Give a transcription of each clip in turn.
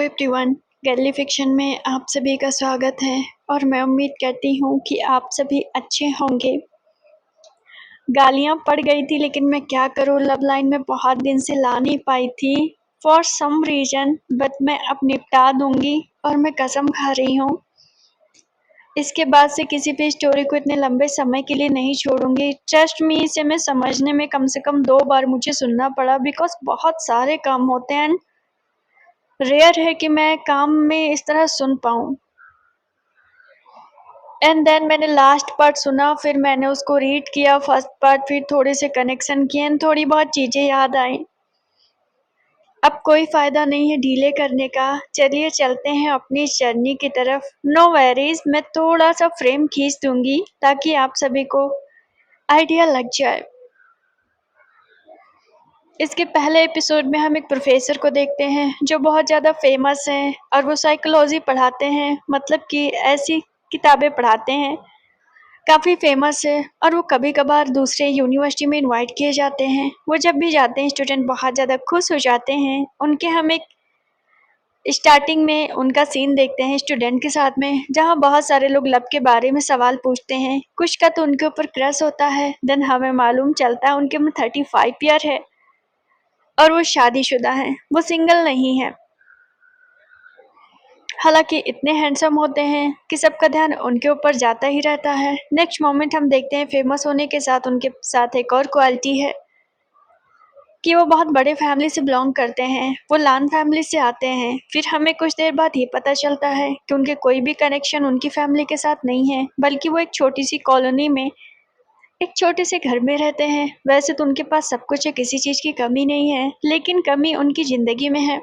Everyone, गैली fiction में आप सभी का स्वागत है और मैं उम्मीद करती हूँ कि आप सभी अच्छे होंगे। गालियाँ पड़ गई थी लेकिन मैं क्या करूँ, लव लाइन में बहुत दिन से ला नहीं पाई थी फॉर सम रीज़न, बट मैं अब निपटा दूँगी और मैं कसम खा रही हूँ इसके बाद से किसी भी स्टोरी को इतने लंबे समय के लिए नहीं छोड़ूंगी। ट्रस्ट मी, इसे मैं समझने में कम से कम 2 बार मुझे सुनना पड़ा बिकॉज बहुत सारे काम होते हैं। रेयर है कि मैं काम में इस तरह सुन पाऊँ। एंड देन मैंने लास्ट पार्ट सुना, फिर मैंने उसको रीड किया फर्स्ट पार्ट, फिर थोड़े से कनेक्शन किए एंड थोड़ी बहुत चीज़ें याद आई। अब कोई फ़ायदा नहीं है डीले करने का, चलिए चलते हैं अपनी जर्नी की तरफ। नो वैरीज, मैं थोड़ा सा फ्रेम खींच दूंगी ताकि आप सभी को आइडिया लग जाए। इसके पहले एपिसोड में हम एक प्रोफेसर को देखते हैं जो बहुत ज़्यादा फेमस हैं और वो साइकोलॉजी पढ़ाते हैं, मतलब कि ऐसी किताबें पढ़ाते हैं, काफ़ी फेमस है और वो कभी कभार दूसरे यूनिवर्सिटी में इनवाइट किए जाते हैं। वो जब भी जाते हैं स्टूडेंट बहुत ज़्यादा खुश हो जाते हैं। उनके हम एक स्टार्टिंग में उनका सीन देखते हैं स्टूडेंट के साथ में, जहाँ बहुत सारे लोग लव के बारे में सवाल पूछते हैं। कुछ का तो उनके ऊपर क्रश होता है। देन हमें मालूम चलता है उनके में 35 ईयर है और वो शादीशुदा हैं, वो सिंगल नहीं है। हालांकि इतने हैंडसम होते हैं कि सबका ध्यान उनके ऊपर जाता ही रहता है। नेक्स्ट मोमेंट हम देखते हैं फेमस होने के साथ उनके साथ एक और क्वालिटी है कि वो बहुत बड़े फैमिली से बिलोंग करते हैं। वो लान फैमिली से आते हैं। फिर हमें कुछ देर बाद ये पता चलता है कि उनके कोई भी कनेक्शन उनकी फैमिली के साथ नहीं है, बल्कि वो एक छोटी सी कॉलोनी में एक छोटे से घर में रहते हैं। वैसे तो उनके पास सब कुछ है, किसी चीज़ की कमी नहीं है, लेकिन कमी उनकी ज़िंदगी में है।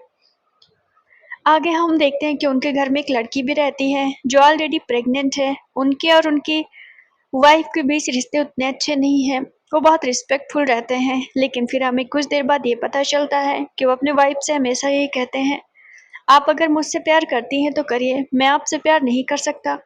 आगे हम देखते हैं कि उनके घर में एक लड़की भी रहती है जो ऑलरेडी प्रेग्नेंट है। उनके और उनकी वाइफ के बीच रिश्ते उतने अच्छे नहीं हैं। वो बहुत रिस्पेक्टफुल रहते हैं, लेकिन फिर हमें कुछ देर बाद ये पता चलता है कि वो अपने वाइफ से हमेशा यही कहते हैं, आप अगर मुझसे प्यार करती हैं तो करिए, मैं आपसे प्यार नहीं कर सकता।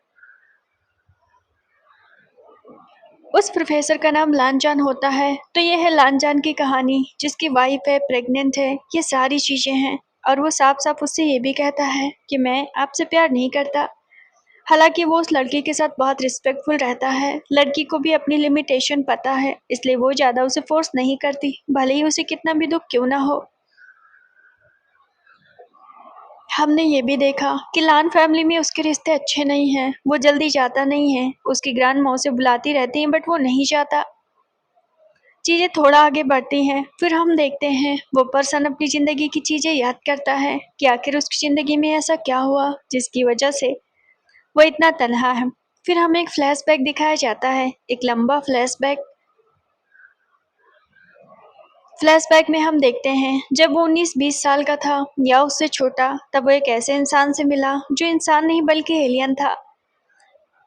उस प्रोफेसर का नाम लानजान होता है। तो ये है लानजान की कहानी, जिसकी वाइफ है, प्रेग्नेंट है, ये सारी चीज़ें हैं। और वो साफ साफ उससे ये भी कहता है कि मैं आपसे प्यार नहीं करता। हालांकि वो उस लड़की के साथ बहुत रिस्पेक्टफुल रहता है। लड़की को भी अपनी लिमिटेशन पता है, इसलिए वो ज़्यादा उसे फोर्स नहीं करती, भले ही उसे कितना भी दुख क्यों ना हो। हमने ये भी देखा कि लान फैमिली में उसके रिश्ते अच्छे नहीं हैं। वो जल्दी जाता नहीं है। उसकी ग्रैंड माँ उसे बुलाती रहती हैं, बट वो नहीं जाता। चीज़ें थोड़ा आगे बढ़ती हैं। फिर हम देखते हैं वो पर्सन अपनी ज़िंदगी की चीज़ें याद करता है कि आखिर उसकी ज़िंदगी में ऐसा क्या हुआ जिसकी वजह से वो इतना तन्हा है। फिर हमें एक फ्लैशबैक दिखाया जाता है, एक लंबा फ्लैशबैक। फ्लैशबैक में हम देखते हैं जब वो 19-20 साल का था या उससे छोटा, तब वो एक ऐसे इंसान से मिला जो इंसान नहीं बल्कि एलियन था।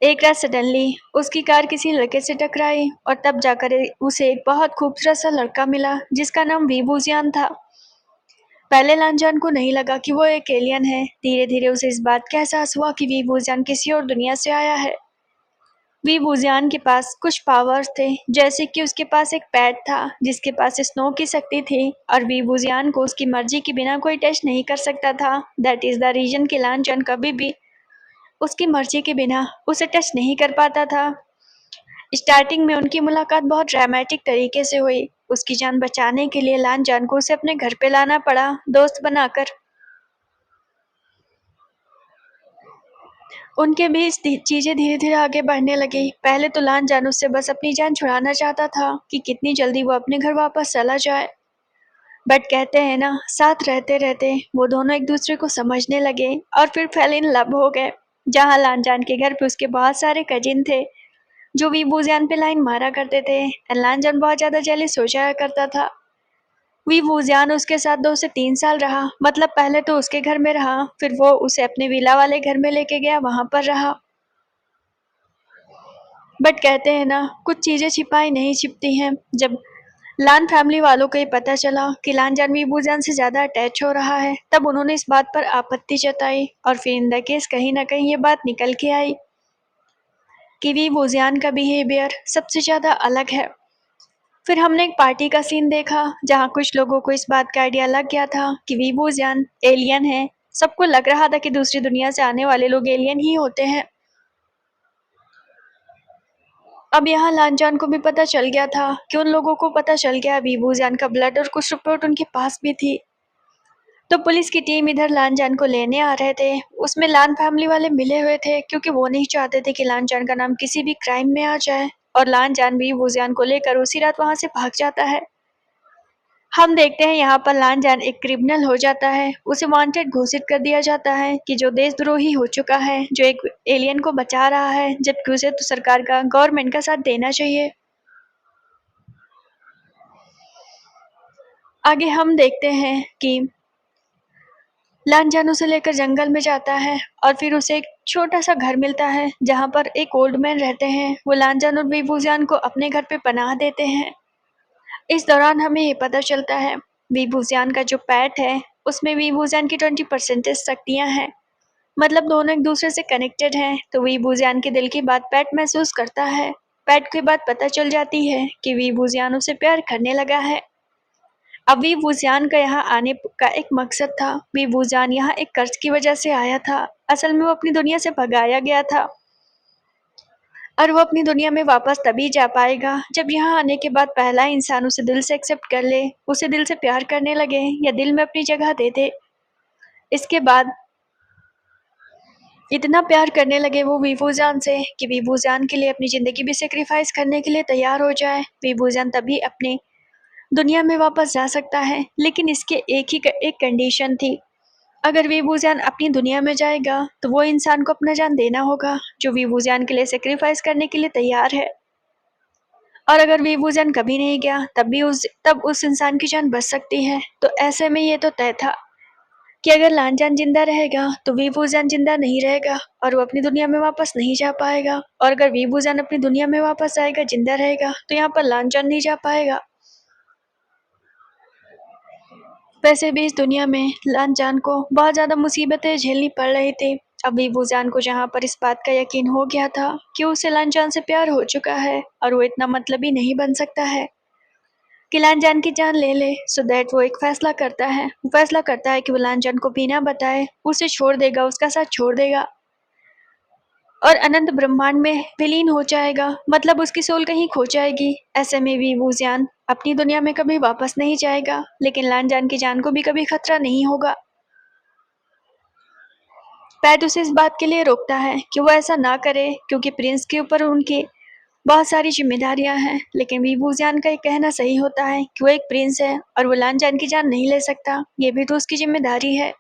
एक रात सडनली उसकी कार किसी लड़के से टकराई और तब जाकर उसे एक बहुत खूबसूरत सा लड़का मिला जिसका नाम वीबूजियान था। पहले लानजान को नहीं लगा कि वो एक एलियन है। धीरे धीरे उसे इस बात का एहसास हुआ कि वीबूजियान किसी और दुनिया से आया है। वीबूजियान के पास कुछ पावर्स थे, जैसे कि उसके पास एक पैट था जिसके पास स्नो की शक्ति थी और वीबूजियान को उसकी मर्जी के बिना कोई टच नहीं कर सकता था। दैट इज़ द रीजन कि लानजान कभी भी उसकी मर्जी के बिना उसे टच नहीं कर पाता था। स्टार्टिंग में उनकी मुलाकात बहुत ड्रामेटिक तरीके से हुई। उसकी जान बचाने के लिए लानजान को उसे अपने घर पे लाना पड़ा, दोस्त बनाकर। उनके बीच चीज़ें धीरे धीरे आगे बढ़ने लगी। पहले तो लानजान उससे बस अपनी जान छुड़ाना चाहता था कि कितनी जल्दी वो अपने घर वापस चला जाए। बट कहते हैं ना, साथ रहते रहते वो दोनों एक दूसरे को समझने लगे और फिर फेल इन लव हो गए। जहाँ लानजान के घर पे उसके बहुत सारे कजिन थे जो वीबूजियान पे लाइन मारा करते थे। लानजान बहुत ज़्यादा जेलस हो जाया करता था। वीबूजियान उसके साथ 2 से 3 साल रहा, मतलब पहले तो उसके घर में रहा, फिर वो उसे अपने विला वाले घर में लेके गया, वहाँ पर रहा। बट कहते हैं ना, कुछ चीज़ें छिपाई नहीं छिपती हैं। जब लान फैमिली वालों को ये पता चला कि लानजान वीबूजियान से ज़्यादा अटैच हो रहा है, तब उन्होंने इस बात पर आपत्ति जताई और फिर इन द केस कहीं ना कहीं ये बात निकल के आई कि वीबूजियान का बिहेवियर सबसे ज़्यादा अलग है। फिर हमने एक पार्टी का सीन देखा जहाँ कुछ लोगों को इस बात का आइडिया लग गया था कि वीबूजियान एलियन है, सबको लग रहा था कि दूसरी दुनिया से आने वाले लोग एलियन ही होते हैं। अब यहाँ लांजान को भी पता चल गया था कि उन लोगों को पता चल गया वीवूजियान का ब्लड और कुछ रिपोर्ट उनके पास भी थी। तो पुलिस की टीम इधर लांजान को लेने आ रहे थे। उसमें लान फैमिली वाले मिले हुए थे क्योंकि वो नहीं चाहते थे कि लांजान का नाम किसी भी क्राइम में आ जाए, और लांजान वीवूजियान को लेकर उसी रात वहां से भाग जाता है। हम देखते हैं यहाँ पर लांजान एक क्रिमिनल हो जाता है। उसे वांटेड घोषित कर दिया जाता है कि जो देशद्रोही हो चुका है, जो एक एलियन को बचा रहा है, जबकि उसे तो सरकार का, गवर्नमेंट का साथ देना चाहिए। आगे हम देखते हैं कि लांजान उसे लेकर जंगल में जाता है और फिर उसे एक छोटा सा घर मिलता है जहाँ पर एक ओल्ड मैन रहते हैं। वो लांजान और वीवूजियान को अपने घर पे पनाह देते हैं। इस दौरान हमें ये पता चलता है वीवूजियान का जो पैट है उसमें वीवूजियान की 20% शक्तियाँ हैं। मतलब दोनों एक दूसरे से कनेक्टेड हैं। तो वीवूजियान के दिल की बात पैट महसूस करता है। पैट के बाद पता चल जाती है कि वीवूजियान उसे प्यार करने लगा है। अब वीवूजियान का यहाँ आने का एक मकसद था। वीवूजियान यहाँ एक कर्ज की वजह से आया था। असल में वो अपनी दुनिया से भगाया गया था और वो अपनी दुनिया में वापस तभी जा पाएगा जब यहाँ आने के बाद पहला इंसान उसे दिल से एक्सेप्ट कर ले, उसे दिल से प्यार करने लगे या दिल में अपनी जगह दे दे। इसके बाद इतना प्यार करने लगे वो वीवूजियान से कि वीवूजियान के लिए अपनी ज़िंदगी भी सैक्रिफाइस करने के लिए तैयार हो जाए। वीवूजियान तभी अपनी दुनिया में वापस जा सकता है, लेकिन इसके एक कंडीशन थी। अगर वीवूजियान अपनी दुनिया में जाएगा तो वो इंसान को अपना जान देना होगा जो वीवूजियान के लिए सैक्रिफाइस करने के लिए तैयार है। और अगर वीवूजियान कभी नहीं गया तब उस इंसान की जान बच सकती है। तो ऐसे में ये तो तय था कि अगर लांजान जिंदा रहेगा तो वीवूजियान जिंदा नहीं रहेगा और वो अपनी दुनिया में वापस नहीं जा पाएगा, और अगर वीवूजियान अपनी दुनिया में वापस आएगा, जिंदा रहेगा, तो यहाँ पर लांजान नहीं जा पाएगा। वैसे भी इस दुनिया में लांजान को बहुत ज़्यादा मुसीबतें झेलनी पड़ रही थी। अब वीवूजियान को जहाँ पर इस बात का यकीन हो गया था कि उसे लांजान से प्यार हो चुका है और वो इतना मतलबी नहीं बन सकता है कि लांजान की जान ले ले, सो दैट वो एक फैसला करता है। वो फैसला करता है कि वो लांजान को बिना बताए उसे छोड़ देगा, उसका साथ छोड़ देगा और अनंत ब्रह्मांड में विलीन हो जाएगा। मतलब उसकी सोल कहीं खो जाएगी। ऐसे में वीवूजियान अपनी दुनिया में कभी वापस नहीं जाएगा, लेकिन लांजान की जान को भी कभी खतरा नहीं होगा। पैट उसे इस बात के लिए रोकता है कि वो ऐसा ना करे क्योंकि प्रिंस के ऊपर उनकी बहुत सारी जिम्मेदारियां हैं। लेकिन वीवूजियान का ये कहना सही होता है कि वो एक प्रिंस है और वो लांजान की जान नहीं ले सकता, ये भी तो उसकी जिम्मेदारी है।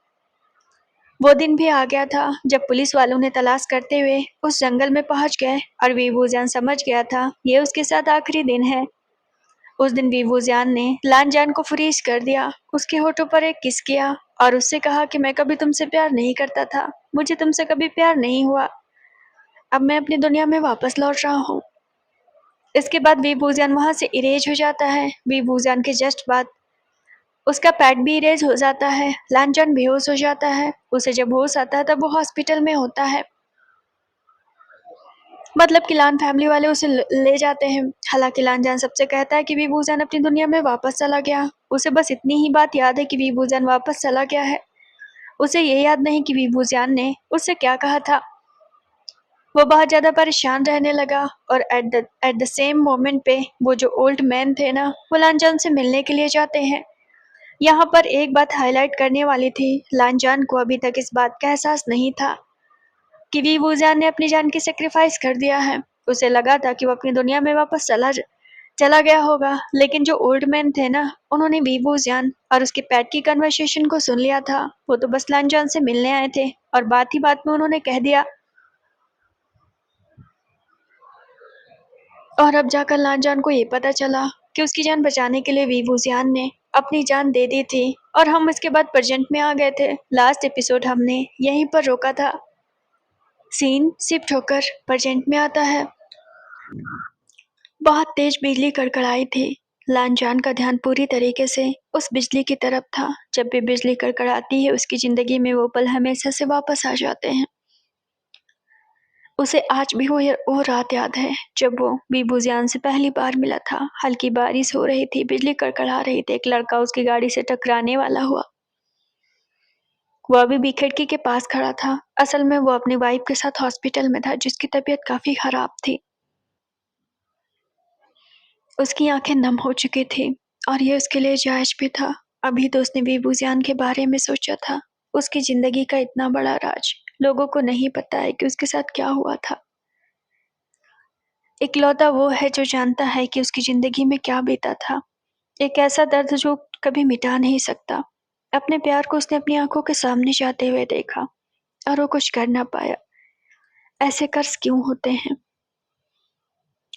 वो दिन भी आ गया था जब पुलिस वालों ने तलाश करते हुए उस जंगल में पहुंच गए और वीवूजियान समझ गया था ये उसके साथ आखिरी दिन है। उस दिन वीवूजियान ने लांजान को फ्रीज कर दिया, उसके होठों पर एक किस किया और उससे कहा कि मैं कभी तुमसे प्यार नहीं करता था, मुझे तुमसे कभी प्यार नहीं हुआ, अब मैं अपनी दुनिया में वापस लौट रहा हूँ। इसके बाद वीवूजियान वहां से इरेज हो जाता है। वीवूजियान के जस्ट बाद उसका पैट भी इरेज हो जाता है। लांजान बेहोश हो जाता है। उसे जब होश आता है तब वो हॉस्पिटल में होता है। मतलब कि लान फैमिली वाले उसे ले जाते हैं। हालांकि लांजान सबसे कहता है कि वीवूजियान अपनी दुनिया में वापस चला गया। उसे बस इतनी ही बात याद है कि वीवूजियान वापस चला गया है। उसे ये याद नहीं कि वीवूजियान ने उससे क्या कहा था। वो बहुत ज़्यादा परेशान रहने लगा और एट द सेम मोमेंट पे वो जो ओल्ड मैन थे ना, वो लांजान से मिलने के लिए जाते हैं। यहाँ पर एक बात हाईलाइट करने वाली थी। लांजान को अभी तक इस बात का एहसास नहीं था कि वीवूजियान ने अपनी जान की सेक्रीफाइस कर दिया है। उसे लगा था कि वो अपनी दुनिया में वापस चला गया होगा, लेकिन जो ओल्ड मैन थे ना, उन्होंने वीवूजियान और उसके पेट की कन्वर्सेशन को सुन लिया था। वो तो बस लांजान से मिलने आए थे और बात ही बात में उन्होंने कह दिया। और अब जाकर लांजान को ये पता चला कि उसकी जान बचाने के लिए वीवूजियान ने अपनी जान दे दी थी। और हम इसके बाद प्रेजेंट में आ गए थे। लास्ट एपिसोड हमने यहीं पर रोका था। सीन शिफ्ट होकर प्रेजेंट में आता है। बहुत तेज बिजली कड़कड़ाई थी। लांजान का ध्यान पूरी तरीके से उस बिजली की तरफ था। जब भी बिजली कड़कड़ाती है उसकी जिंदगी में वो पल हमेशा से वापस आ जाते हैं। उसे आज भी वो रात याद है जब वो वीवूजियान से पहली बार मिला था। हल्की बारिश हो रही थी, बिजली कड़कड़ा रही थी, एक लड़का उसकी गाड़ी से टकराने वाला हुआ। वो अभी भी खिड़की के पास खड़ा था। असल में वो अपनी वाइफ के साथ हॉस्पिटल में था, जिसकी तबीयत काफ़ी खराब थी। उसकी आंखें नम हो चुकी थी और ये उसके लिए जायज़ भी था। अभी तो उसने बेबूज़ियान के बारे में सोचा था। उसकी ज़िंदगी का इतना बड़ा राज लोगों को नहीं पता है कि उसके साथ क्या हुआ था। इकलौता वो है जो जानता है कि उसकी ज़िंदगी में क्या बीता था। एक ऐसा दर्द जो कभी मिटा नहीं सकता। अपने प्यार को उसने अपनी आंखों के सामने जाते हुए देखा और वो कुछ कर ना पाया। ऐसे कर्ज क्यों होते हैं?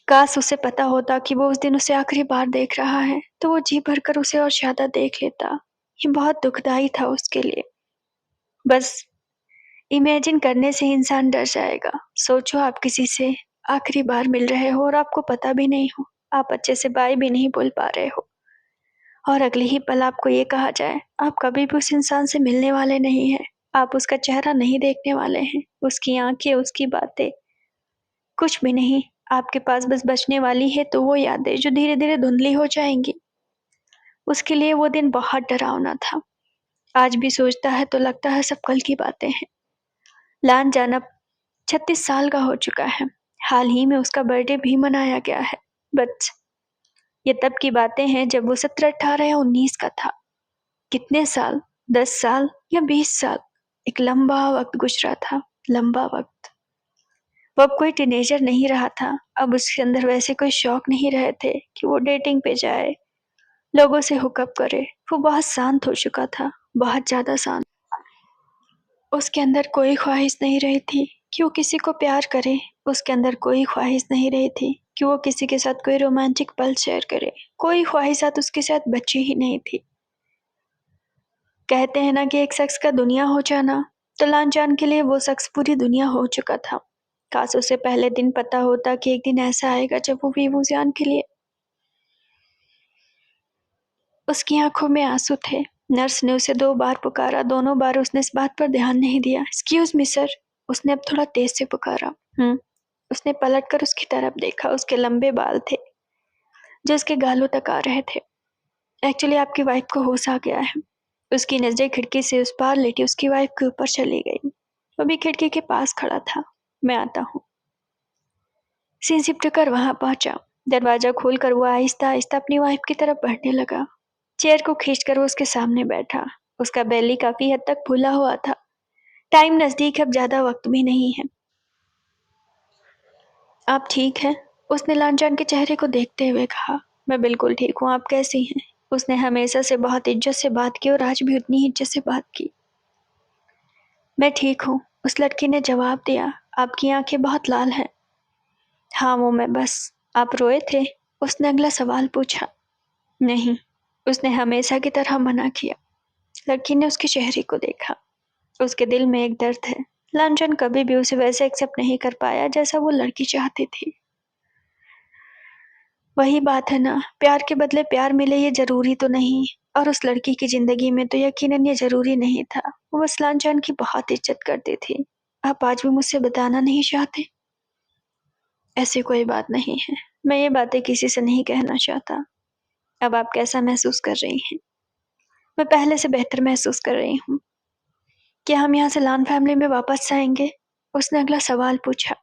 काश उसे पता होता कि वो उस दिन उसे आखिरी बार देख रहा है, तो वो जी भरकर उसे और ज़्यादा देख लेता। ये बहुत दुखदाई था उसके लिए। बस इमेजिन करने से इंसान डर जाएगा। सोचो आप किसी से आखिरी बार मिल रहे हो और आपको पता भी नहीं हो, आप अच्छे से बाय भी नहीं बोल पा रहे हो और अगले ही पल आपको ये कहा जाए, आप कभी भी उस इंसान से मिलने वाले नहीं हैं, आप उसका चेहरा नहीं देखने वाले हैं, उसकी आँखें, उसकी बातें, कुछ भी नहीं। आपके पास बस बचने वाली है तो वो यादें जो धीरे-धीरे धुंधली हो जाएँगी। उसके लिए वो दिन बहुत डरावना था। आज भी सोचता है तो लगता है सब कल की बातें हैं। लान जाना 36 साल का हो चुका है। हाल ही में उसका बर्थडे भी मनाया गया है। बट ये तब की बातें हैं जब वो 17, 18 या 19 का था। कितने साल? 10 साल या 20 साल? एक लंबा वक़्त गुज़रा था, लंबा वक़्त। वो अब कोई टीनेजर नहीं रहा था। अब उसके अंदर वैसे कोई शौक नहीं रहे थे कि वो डेटिंग पे जाए, लोगों से हुकअप करे। वो बहुत शांत हो चुका था, बहुत ज़्यादा शांत। उसके अंदर कोई ख्वाहिश नहीं रही थी कि वो किसी को प्यार करे। उसके अंदर कोई ख्वाहिश नहीं रही थी कि वो किसी के साथ कोई रोमांटिक पल शेयर करे। कोई ख्वाहिशात उसके साथ बची ही नहीं थी। कहते हैं ना कि एक शख्स का दुनिया हो जाना, तो लांचान के लिए वो शख्स पूरी दुनिया हो चुका था। काश उसे पहले दिन पता होता कि एक दिन ऐसा आएगा जब वो बेबूजान के लिए। उसकी आंखों में आंसू थे। नर्स ने उसे 2 बार पुकारा, दोनों बार उसने इस बात पर ध्यान नहीं दिया। एक्सक्यूज मी सर, उसने अब थोड़ा तेज से पुकारा। उसने पलटकर उसकी तरफ देखा। उसके लंबे बाल थे जो उसके गालों तक आ रहे थे। एक्चुअली आपकी वाइफ को होश आ गया है। उसकी नजरें खिड़की से उस पार लेटी उसकी वाइफ के ऊपर चली गई। वो भी खिड़की के पास खड़ा था। मैं आता हूँ। सीन सिपटकर वहां पहुंचा। दरवाजा खोलकर वो आहिस्ता आहिस्ता अपनी वाइफ की तरफ बढ़ने लगा। चेयर को खींचकर वो उसके सामने बैठा। उसका बेली काफी हद तक फूला हुआ था। टाइम नजदीक है, अब ज्यादा वक्त भी नहीं है। आप ठीक हैं? उसने लांचान के चेहरे को देखते हुए कहा। मैं बिल्कुल ठीक हूँ, आप कैसी हैं? उसने हमेशा से बहुत इज्जत से बात की और आज भी उतनी ही इज्जत से बात की। मैं ठीक हूँ, उस लड़की ने जवाब दिया। आपकी आंखें बहुत लाल हैं। हाँ वो मैं बस। आप रोए थे? उसने अगला सवाल पूछा। नहीं, उसने हमेशा की तरह मना किया। लड़की ने उसके चेहरे को देखा। उसके दिल में एक दर्द है। लांचन कभी भी उसे वैसे एक्सेप्ट नहीं कर पाया जैसा वो लड़की चाहती थी। वही बात है ना, प्यार के बदले प्यार मिले ये जरूरी तो नहीं, और उस लड़की की जिंदगी में तो यकीनन ये जरूरी नहीं था। वो बस लांचन की बहुत इज्जत करती थी। आप आज भी मुझसे बताना नहीं चाहते? ऐसी कोई बात नहीं है। मैं ये बातें किसी से नहीं कहना चाहता। अब आप कैसा महसूस कर रही हैं? मैं पहले से बेहतर महसूस कर रही हूँ। क्या हम यहाँ से लान फैमिली में वापस जाएंगे? उसने अगला सवाल पूछा।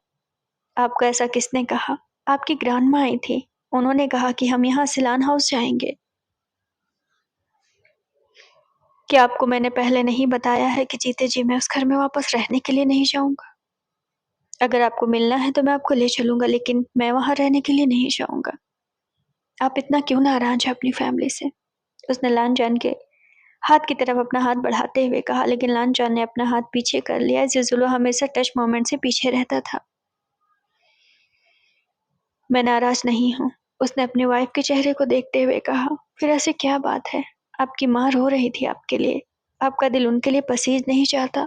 आपको ऐसा किसने कहा? आपकी ग्रैंडमा आई थी। उन्होंने कहा कि हम यहाँ से लान हाउस जाएंगे। क्या आपको मैंने पहले नहीं बताया है कि जीते जी मैं उस घर में वापस रहने के लिए नहीं जाऊंगा? अगर आपको मिलना है तो मैं आपको ले चलूंगा, लेकिन मैं वहां रहने के लिए नहीं जाऊंगा। आप इतना क्यों नाराज हैं अपनी फैमिली से? उसने लानजान के हाथ की तरफ अपना हाथ बढ़ाते हुए कहा, लेकिन लानजान ने अपना हाथ पीछे कर लिया। जिजुलो हमेशा टच मोमेंट से पीछे रहता था। मैं नाराज नहीं हूँ, उसने अपनी वाइफ के चेहरे को देखते हुए कहा। फिर ऐसी क्या बात है? आपकी माँ रो रही थी आपके लिए। आपका दिल उनके लिए पसीज नहीं चाहता?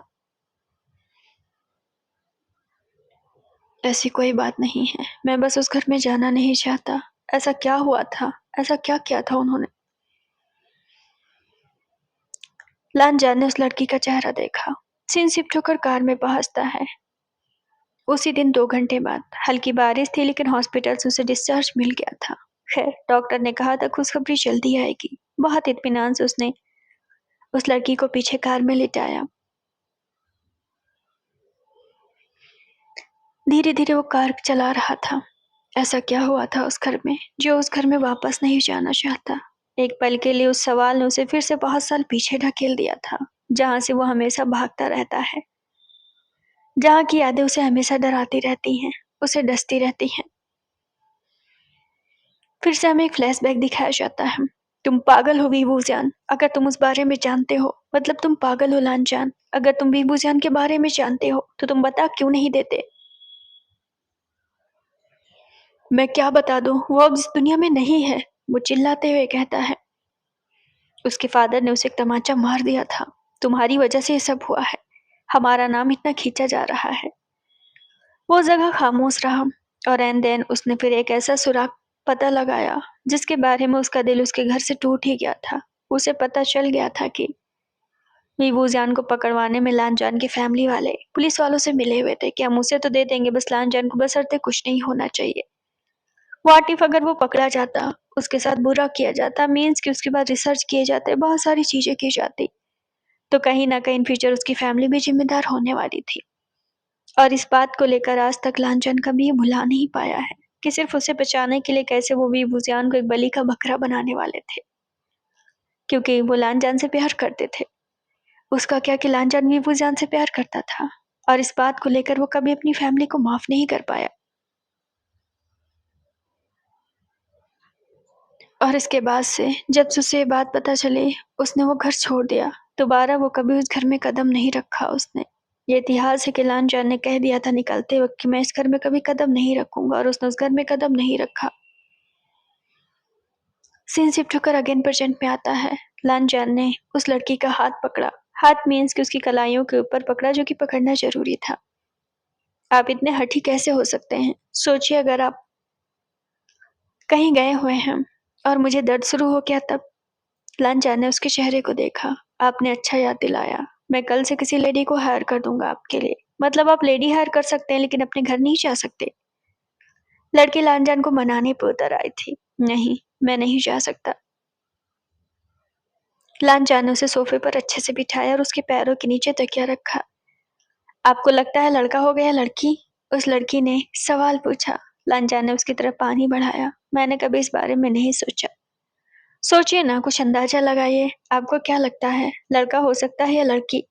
ऐसी कोई बात नहीं है। मैं बस उस घर में जाना नहीं चाहता। ऐसा क्या हुआ था? ऐसा क्या किया था उन्होंने? लानजान ने उस लड़की का चेहरा देखा। सीन शिफ्ट होकर कार में पहुंचता है। उसी दिन 2 घंटे बाद हल्की बारिश थी, लेकिन हॉस्पिटल से उसे डिस्चार्ज मिल गया था। खैर, डॉक्टर ने कहा था खुशखबरी जल्दी आएगी। बहुत इत्मीनान से उसने उस लड़की को पीछे कार में लिटाया। धीरे-धीरे वो कार चला रहा था। ऐसा क्या हुआ था उस घर में, जो उस घर में वापस नहीं जाना चाहता? एक पल के लिए उस सवाल ने उसे फिर से बहुत साल पीछे ढकेल दिया था, जहाँ से वो हमेशा भागता रहता है, जहाँ की यादें उसे हमेशा डराती रहती हैं, उसे डसती रहती हैं। फिर से हमें एक फ्लैशबैक दिखाया जाता है। तुम पागल हो वीवूज़ियान, अगर तुम उस बारे में जानते हो, मतलब तुम पागल हो लानजान। अगर तुम वीवूज़ियान के बारे में जानते हो, तो तुम बता क्यों नहीं देते? मैं क्या बता दूँ? वो अब इस दुनिया में नहीं है, वो चिल्लाते हुए कहता है। उसके फादर ने उसे एक तमाचा मार दिया था। तुम्हारी वजह से ये सब हुआ है। हमारा नाम इतना खींचा जा रहा है। वो जगह खामोश रहा और एंड देन उसने फिर एक ऐसा सुराग पता लगाया जिसके बारे में उसका दिल उसके घर से टूट ही गया था। उसे पता चल गया था कि वीवूज़ियान को पकड़वाने में लानजान के फैमिली वाले पुलिस वालों से मिले हुए थे कि हम उसे तो दे देंगे, बस लानजान को बशर्ते कुछ नहीं होना चाहिए। व्हाट इफ अगर वो पकड़ा जाता, उसके साथ बुरा किया जाता, मीन्स कि उसके बाद रिसर्च किए जाते, बहुत सारी चीजें की जाती, तो कहीं ना कहीं इन फ्यूचर उसकी फैमिली भी जिम्मेदार होने वाली थी। और इस बात को लेकर आज तक लांचन कभी ये भुला नहीं पाया है कि सिर्फ उसे बचाने के लिए कैसे वो वीवूज़ियान को एक बलि का बकरा बनाने वाले थे, क्योंकि वो लांजान से प्यार करते थे। उसका क्या कि लांजान वीवूज़ियान से प्यार करता था और इस बात को लेकर वो कभी अपनी फैमिली को माफ नहीं कर पाया। और इसके बाद से जब से उसे ये बात पता चली, उसने वो घर छोड़ दिया। दोबारा वो कभी उस घर में कदम नहीं रखा उसने। ये इतिहास है कि लांजान ने कह दिया था निकलते वक्त कि मैं इस घर में कभी कदम नहीं रखूंगा, और उसने उस घर में कदम नहीं रखा। सीन शिफ्ट होकर अगेन प्रेजेंट में आता है। लांजान ने उस लड़की का हाथ पकड़ा। हाथ मीन्स कि उसकी कलाइयों के ऊपर पकड़ा, जो कि पकड़ना जरूरी था। आप इतने हठी कैसे हो सकते हैं? सोचिए अगर आप कहीं गए हुए हैं और मुझे दर्द शुरू हो गया तब। लांजान ने उसके चेहरे को देखा। आपने अच्छा याद दिलाया। मैं कल से किसी लेडी को हायर कर दूंगा आपके लिए। मतलब आप लेडी हायर कर सकते हैं लेकिन अपने घर नहीं जा सकते। लड़की लांजान को मनाने पर उतर आई थी। नहीं, मैं नहीं जा सकता। लांजान ने उसे सोफे पर अच्छे से बिठाया और उसके पैरों के नीचे तकिया रखा। आपको लगता है लड़का हो गया लड़की? उस लड़की ने सवाल पूछा। लांजान ने उसकी तरफ पानी बढ़ाया। मैंने कभी इस बारे में नहीं सोचा। सोचिए ना, कुछ अंदाजा लगाइए। आपको क्या लगता है, लड़का हो सकता है या लड़की?